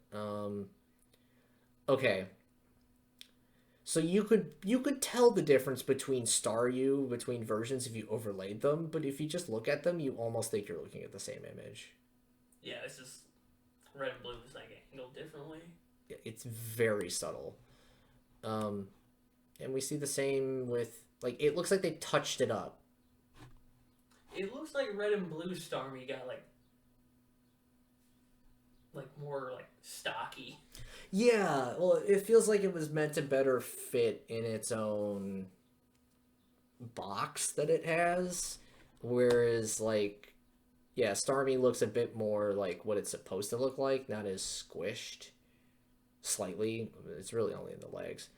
okay. So you could tell the difference between Staryu between versions if you overlaid them, but if you just look at them, you almost think you're looking at the same image. Yeah, it's just red and blue is like angled differently. It's very subtle. And we see the same with like it looks like they touched it up. It looks like red and blue Starmie got like more like stocky. Yeah, well, it feels like it was meant to better fit in its own box that it has, whereas like, yeah, Starmie looks a bit more like what it's supposed to look like, not as squished. Slightly, it's really only in the legs.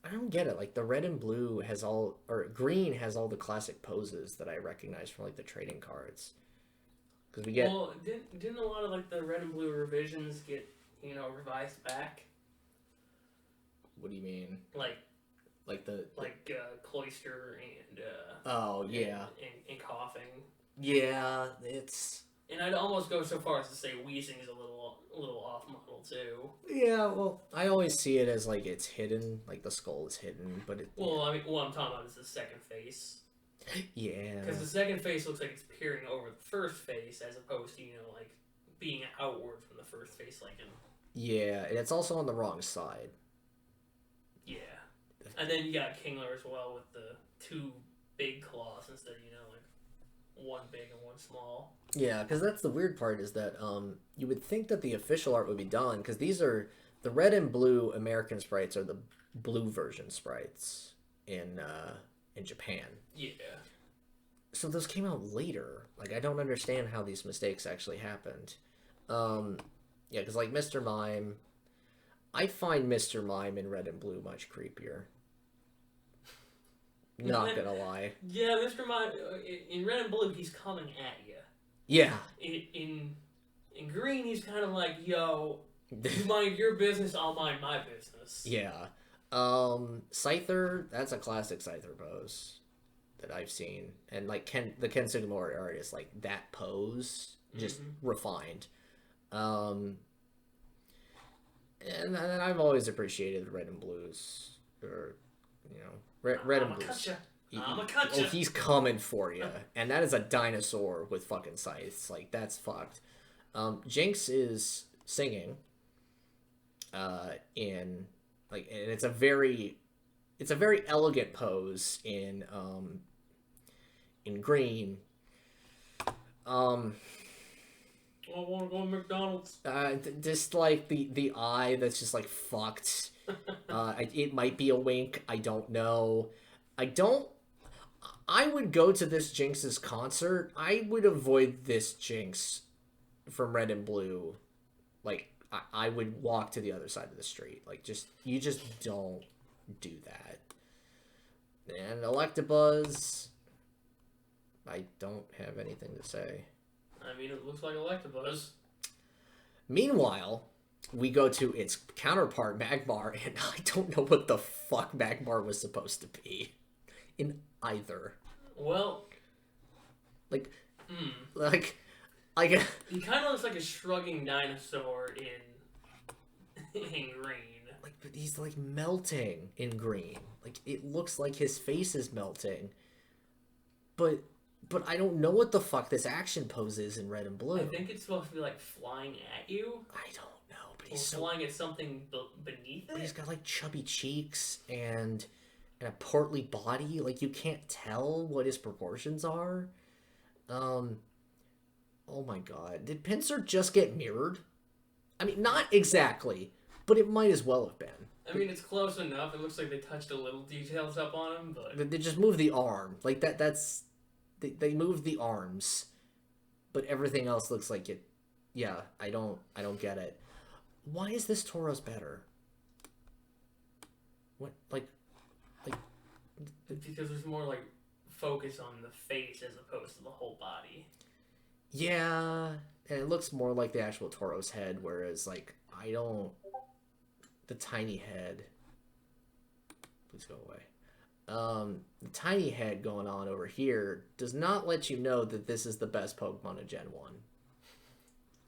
I don't get it. Like the red and blue has all, or green has all the classic poses that I recognize from like the trading cards. Because we get. Well, didn't a lot of like the red and blue revisions get revised back? What do you mean? Like Cloyster and. Oh yeah. And coughing. Yeah, it's. And I'd almost go so far as to say Weezing is a little off model too. Yeah, well, I always see it as like it's hidden, like the skull is hidden, but it. Well, I mean, what I'm talking about is the second face. Yeah. Because the second face looks like it's peering over the first face, as opposed to like being outward from the first face, like in. Yeah, and it's also on the wrong side. Yeah, and then you got Kingler as well with the two big claws instead of like one big and one small. Yeah, because that's the weird part is that you would think that the official art would be done because these are the red and blue American sprites are the blue version sprites in Japan. Yeah. So those came out later. Like I don't understand how these mistakes actually happened. Yeah, because like Mr. Mime, I find Mr. Mime in Red and Blue much creepier. Not gonna lie. Yeah, Mr. Mime in Red and Blue, he's coming at you. Yeah. In Green, he's kind of like, yo, you mind your business, I'll mind my business. Yeah. Scyther, that's a classic Scyther pose that I've seen. And like the Ken Sugimori artist, like that pose, just refined. And I've always appreciated the Red and Blues, or Red and Blues. I'ma cut ya. Oh, he's coming for you, and that is a dinosaur with fucking scythes. Like that's fucked. Jinx is singing. And it's a very elegant pose in Green. I want to go to McDonald's. Just like the eye that's just like fucked. It might be a wink. I don't know. I would go to this Jinx's concert. I would avoid this Jinx from Red and Blue. Like, I would walk to the other side of the street. Like, you just don't do that. And Electabuzz, I don't have anything to say. I mean, it looks like Electabuzz. Meanwhile, we go to its counterpart, Magmar, and I don't know what the fuck Magmar was supposed to be in either. Well, like, he kind of looks like a shrugging dinosaur in Green. Like, but he's like melting in Green. Like, it looks like his face is melting. But I don't know what the fuck this action pose is in Red and Blue. I think it's supposed to be like flying at you. I don't know, but he's flying at something beneath it. But he's got like chubby cheeks and a portly body. Like, you can't tell what his proportions are. Oh my god, did Pinsir just get mirrored? I mean, not exactly, but it might as well have been. I mean, it's close enough. It looks like they touched a little details up on him, but they just moved the arm. Like that's they moved the arms, but everything else looks like it. Yeah, I don't get it. Why is this Tauros better? What like because there's more like focus on the face as opposed to the whole body. Yeah, and it looks more like the actual Tauros head, whereas like the tiny head. Please go away. The tiny head going on over here does not let you know that this is the best Pokemon of Gen 1.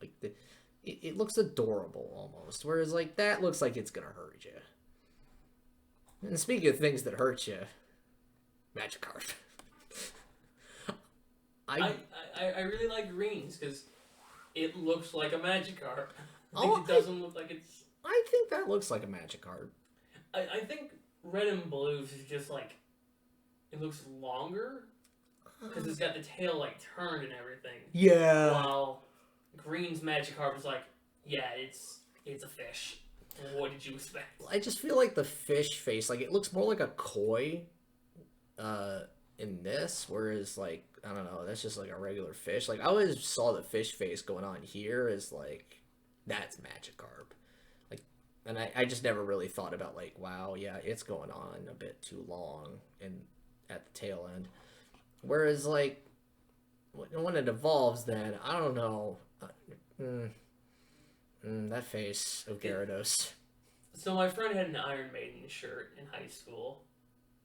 Like, it looks adorable almost, whereas like that looks like it's gonna hurt you. And speaking of things that hurt you, Magikarp. I really like Greens because it looks like a Magikarp. It doesn't look like it's... I think that looks like a Magikarp. I think Red and Blues is just like... It looks longer because it's got the tail like turned and everything. Yeah. While Green's Magikarp is like, yeah, it's a fish. What did you expect? I just feel like the fish face, like it looks more like a koi in this, whereas like, I don't know, that's just like a regular fish. Like I always saw the fish face going on here as like, that's Magikarp. Like, and I just never really thought about like, wow, yeah, it's going on a bit too long and at the tail end. Whereas like, when it evolves, then I don't know. That face of Gyarados. So my friend had an Iron Maiden shirt in high school,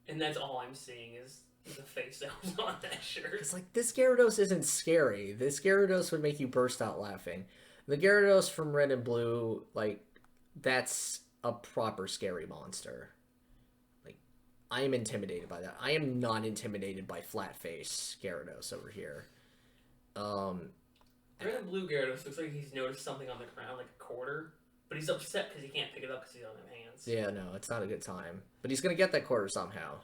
and that's all I'm seeing is the face that was on that shirt. It's like, this Gyarados isn't scary. This Gyarados would make you burst out laughing. The Gyarados from Red and Blue, like, that's a proper scary monster. Like, I am intimidated by that. I am not intimidated by flat face Gyarados over here. Red and Blue Gyarados looks like he's noticed something on the ground, like a quarter, but he's upset because he can't pick it up because he's on his hands. Yeah, no, it's not a good time. But he's going to get that quarter somehow.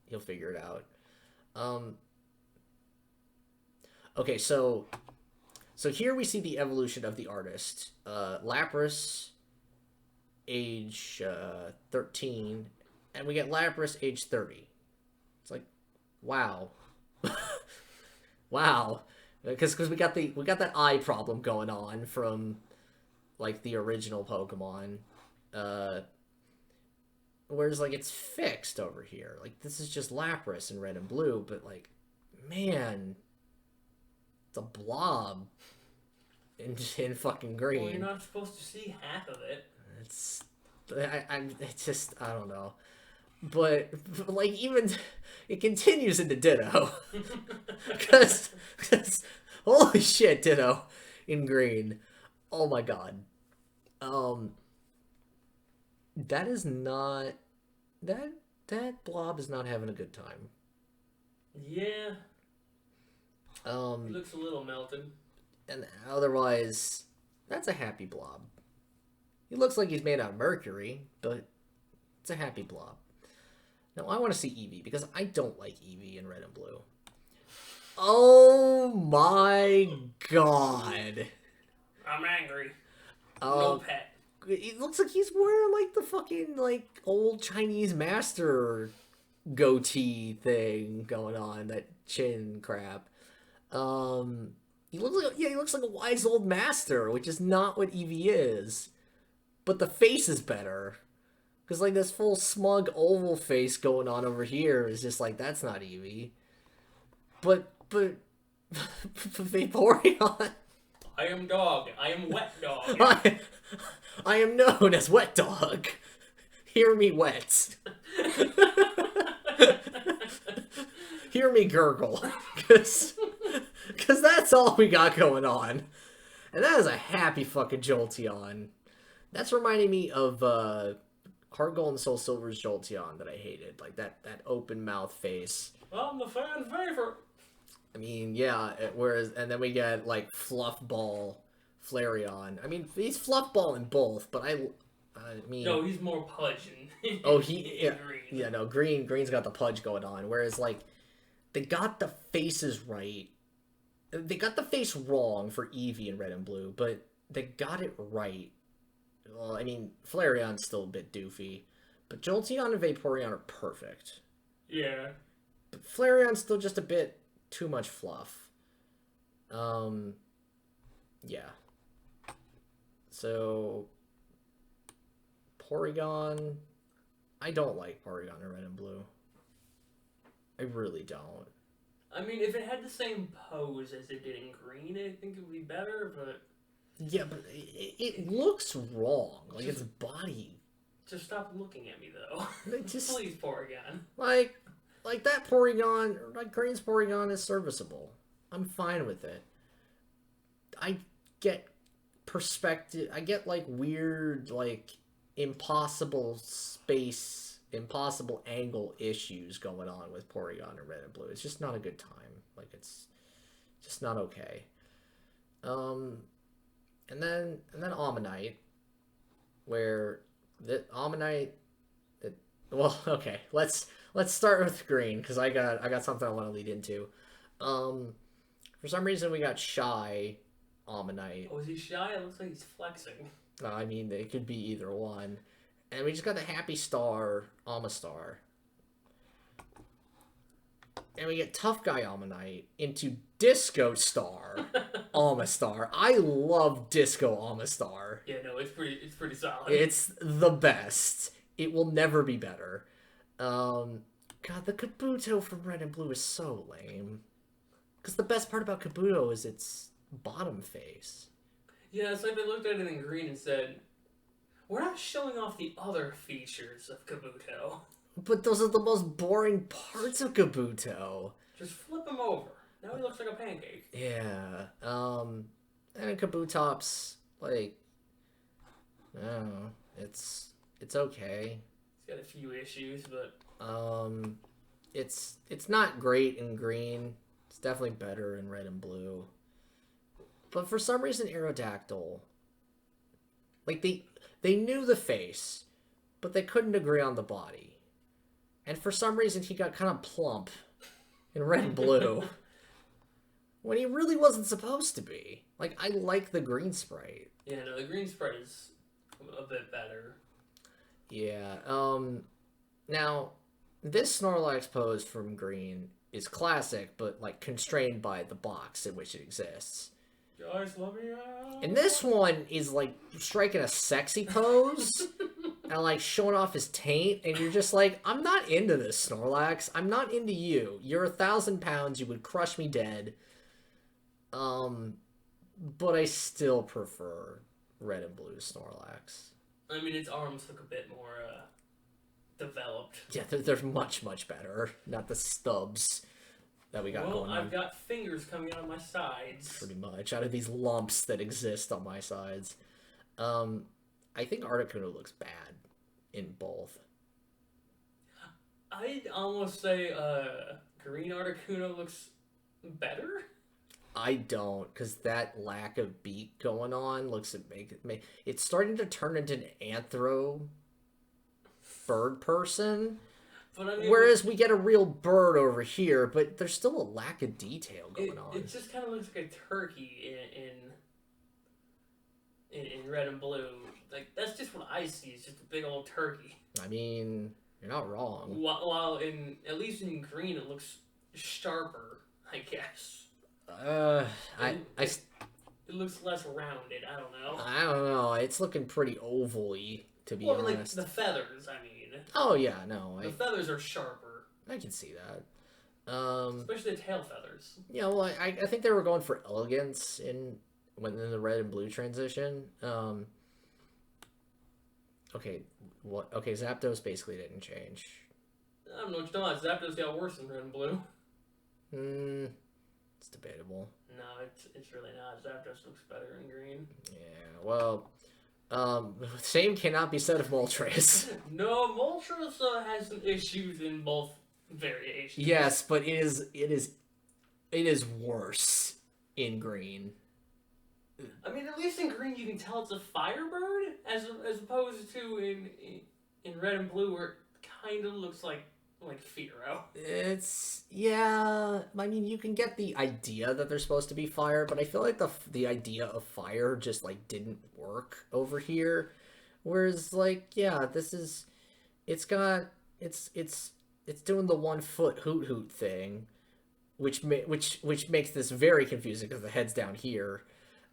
He'll figure it out. Okay, so here we see the evolution of the artist. Lapras, age 13, and we get Lapras, age 30. It's like, wow. Wow. Because we got that eye problem going on from like the original Pokemon, Whereas, like, it's fixed over here. Like, this is just Lapras in red and blue, but, like, man, it's a blob in fucking green. Well, you're not supposed to see half of it. It's just, I don't know. But like, even, it continues into Ditto. Because, holy shit, Ditto in green. Oh my god. That is not, that blob is not having a good time. Yeah. He looks a little melted. And otherwise, that's a happy blob. He looks like he's made out of mercury, but it's a happy blob. Now, I want to see Eevee, because I don't like Eevee in red and blue. Oh my god. I'm angry. No pet. It looks like he's wearing, like, the fucking, like, old Chinese master goatee thing going on, that chin crap. He looks like a wise old master, which is not what Eevee is. But the face is better. Because, like, this full smug oval face going on over here is just like, that's not Eevee. But Vaporeon... I am dog. I am wet dog. I am known as Wet Dog. Hear me wet. Hear me gurgle. Because that's all we got going on. And that is a happy fucking Jolteon. That's reminding me of Heart Gold and Soul Silver's Jolteon that I hated. Like, that open mouth face. I'm the fan favorite. I mean, yeah, and then we get, like, Fluffball Flareon. I mean, he's Fluffball in both, but I mean... No, he's more Pudge in green. Yeah, no, Green's got the Pudge going on, whereas, like, they got the faces right. They got the face wrong for Eevee in red and blue, but they got it right. Well, I mean, Flareon's still a bit doofy, but Jolteon and Vaporeon are perfect. Yeah. But Flareon's still just a bit too much fluff. Yeah. So, Porygon, I don't like Porygon in red and blue. I really don't. I mean, if it had the same pose as it did in green, I think it would be better, but... Yeah, but it looks wrong. Like, its body... Just stop looking at me, though. Just, please, Porygon. Like, that Porygon, like, Green's Porygon is serviceable. I'm fine with it. I get perspective... I get, like, weird, like, impossible angle issues going on with Porygon in red and blue. It's just not a good time. Like, it's just not okay. And then Ammonite, where the Ammonite... Well, okay, let's start with green, because I got something I want to lead into. For some reason, we got Shy Ammonite. Oh, is he shy? It looks like he's flexing. I mean, it could be either one. And we just got the Happy Star Amistar. And we get Tough Guy Ammonite into Disco Star Amistar. I love Disco Amistar. Yeah, no, it's pretty solid. It's the best. It will never be better. God, the Kabuto from Red and Blue is so lame. Because the best part about Kabuto is its bottom face. Yeah, it's like they looked at it in green and said, we're not showing off the other features of Kabuto. But those are the most boring parts of Kabuto. Just flip him over. Now he looks like a pancake. Yeah. And Kabutops, like, I don't know. It's okay. It's got a few issues, but it's not great in green. It's definitely better in red and blue. But for some reason, Aerodactyl, like, they knew the face, but they couldn't agree on the body. And for some reason, he got kind of plump in red and blue when he really wasn't supposed to be. Like, I like the green sprite. Yeah, no, the green sprite is a bit better. Yeah. Now, this Snorlax pose from green is classic, but, like, constrained by the box in which it exists. Guys, let me out. And this one is, like, striking a sexy pose and like showing off his taint, and you're just like, I'm not into this, Snorlax. I'm not into you. You're 1,000 pounds. You would crush me dead. But I still prefer red and blue Snorlax. I mean, its arms look a bit more developed. Yeah, they're much, much better. Not the stubs that we got going on. I've got fingers coming out of my sides. Pretty much. Out of these lumps that exist on my sides. I think Articuno looks bad in both. I'd almost say green Articuno looks better. I don't, because that lack of beak going on looks at it's starting to turn into an anthro bird person. But I mean, whereas we get a real bird over here, but there's still a lack of detail going on. It just kind of looks like a turkey in red and blue. Like, that's just what I see. It's just a big old turkey. I mean, you're not wrong. While at least in green, it looks sharper, I guess. It looks less rounded. I don't know. I don't know. It's looking pretty oval-y, to be honest. Like the feathers, I mean. Oh, yeah, no. The feathers are sharper. I can see that. Especially the tail feathers. Yeah, well, I think they were going for elegance in the red and blue transition. Okay, Okay, Zapdos basically didn't change. I don't know what you're talking about. Zapdos got worse than red and blue. It's debatable. No, it's really not. Zapdos looks better in green. Yeah, well, same cannot be said of Moltres. No, Moltres has some issues in both variations. Yes, but it is worse in green. I mean, at least in green you can tell it's a Firebird, as opposed to in red and blue where it kind of looks like Fearow. Yeah, I mean, you can get the idea that they're supposed to be fire, but I feel like the idea of fire just like didn't work over here. Whereas like, yeah, it's doing the 1 foot hoot hoot thing, which makes this very confusing because the head's down here.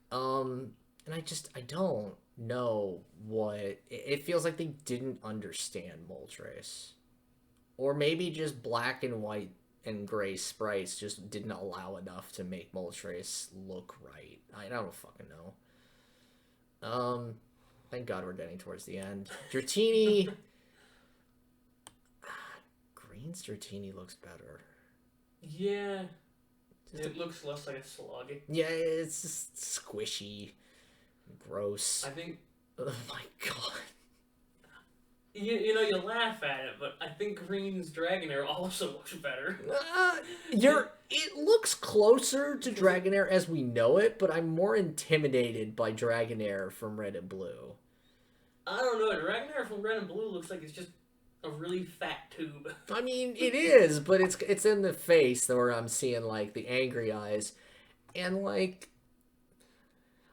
And I don't know what it feels like they didn't understand Moltres. Or maybe just black and white and gray sprites just didn't allow enough to make Moltres look right. I don't fucking know. Thank God we're getting towards the end. Dratini. Green's Dratini looks better. Yeah. It looks less like a slug. Yeah, it's just squishy. Gross. I think... Oh my God. You know, you laugh at it, but I think Green's Dragonair also looks better. It looks closer to Dragonair as we know it, but I'm more intimidated by Dragonair from Red and Blue. I don't know. Dragonair from Red and Blue looks like it's just a really fat tube. I mean, it is, but it's in the face where I'm seeing, like, the angry eyes. And, like,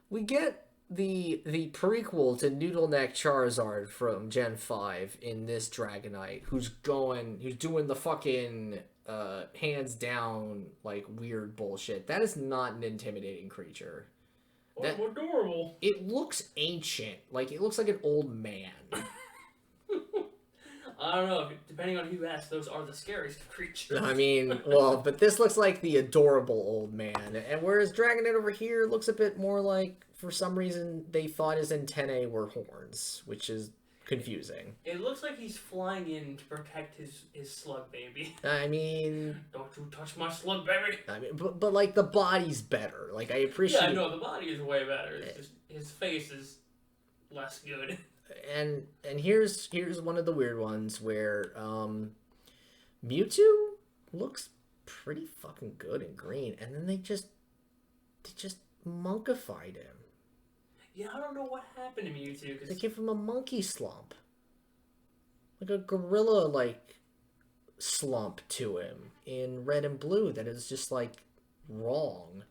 we get the prequel to Noodle Neck Charizard from Gen 5 in this Dragonite, who's doing the fucking hands down, like, weird bullshit. That is not an intimidating creature. Oh, adorable. It looks ancient. Like, it looks like an old man. I don't know. Depending on who you ask, those are the scariest creatures. I mean, well, but this looks like the adorable old man. And whereas Dragonite over here looks a bit more like, for some reason, they thought his antennae were horns, which is confusing. It looks like he's flying in to protect his slug baby. I mean... Don't you touch my slug baby! I mean, but like, the body's better. Like, I appreciate... Yeah, no, the body is way better. It's just, his face is less good. And here's one of the weird ones where Mewtwo looks pretty fucking good in green, and then they just monkified him. Yeah, I don't know what happened to Mewtwo. Cause... They gave him a monkey slump, like a gorilla like slump to him in red and blue. That is just like wrong.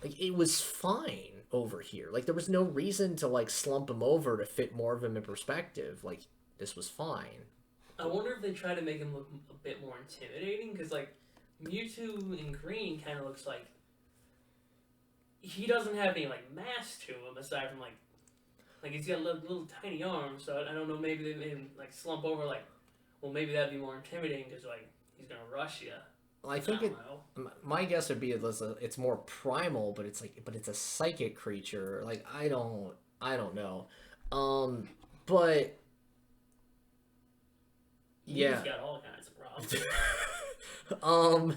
Like, it was fine over here. Like, there was no reason to, like, slump him over to fit more of him in perspective. Like, this was fine. I wonder if they try to make him look a bit more intimidating, because, like, Mewtwo in green kind of looks like he doesn't have any, like, mass to him, aside from, like, Like he's got little tiny arms, so I don't know. Maybe they made him like slump over. Like, well, maybe that'd be more intimidating because like he's gonna rush you. Well, I think my guess would be it's more primal, but it's a psychic creature. Like I don't know. But yeah. Mew's got all kinds of problems.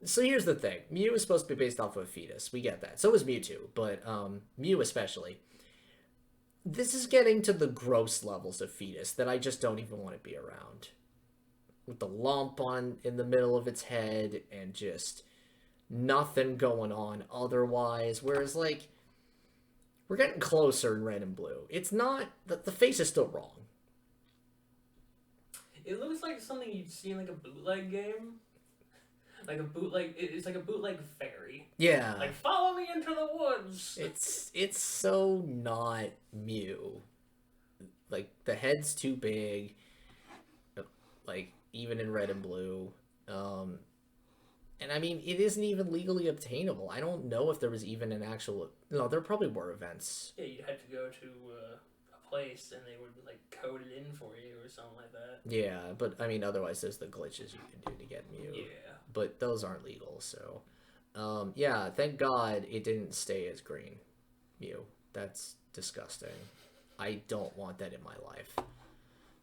So here's the thing. Mew is supposed to be based off of a fetus. We get that. So is Mewtwo, but Mew especially. This is getting to the gross levels of fetus that I just don't even want to be around. With the lump in the middle of its head and just nothing going on otherwise. Whereas, like, we're getting closer in red and blue. It's not... The face is still wrong. It looks like something you'd see in, like, a bootleg game. Like a bootleg... It's like a bootleg fairy. Yeah. Like, follow me into the woods! It's so not Mew. Like, the head's too big. Like, even in red and blue. And I mean, it isn't even legally obtainable. I don't know if there was even an actual... No, there probably were events. Yeah, you'd have to go to a place and they would, like, code it in for you or something like that. Yeah, but I mean, otherwise there's the glitches you can do to get Mew. Yeah. But those aren't legal, so... yeah, thank God it didn't stay as green. Mew. That's disgusting. I don't want that in my life.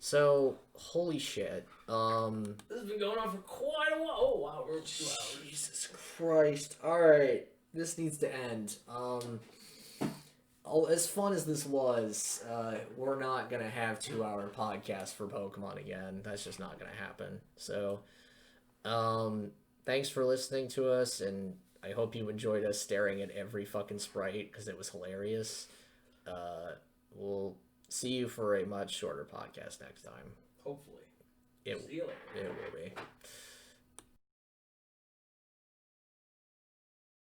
So, holy shit. This has been going on for quite a while. Oh, wow, we're 2 hours. Jesus Christ. Alright, this needs to end. As fun as this was, we're not gonna have 2-hour podcasts for Pokemon again. That's just not gonna happen. So, thanks for listening to us, and I hope you enjoyed us staring at every fucking sprite, because it was hilarious. We'll see you for a much shorter podcast next time. Hopefully. See you later. It will be.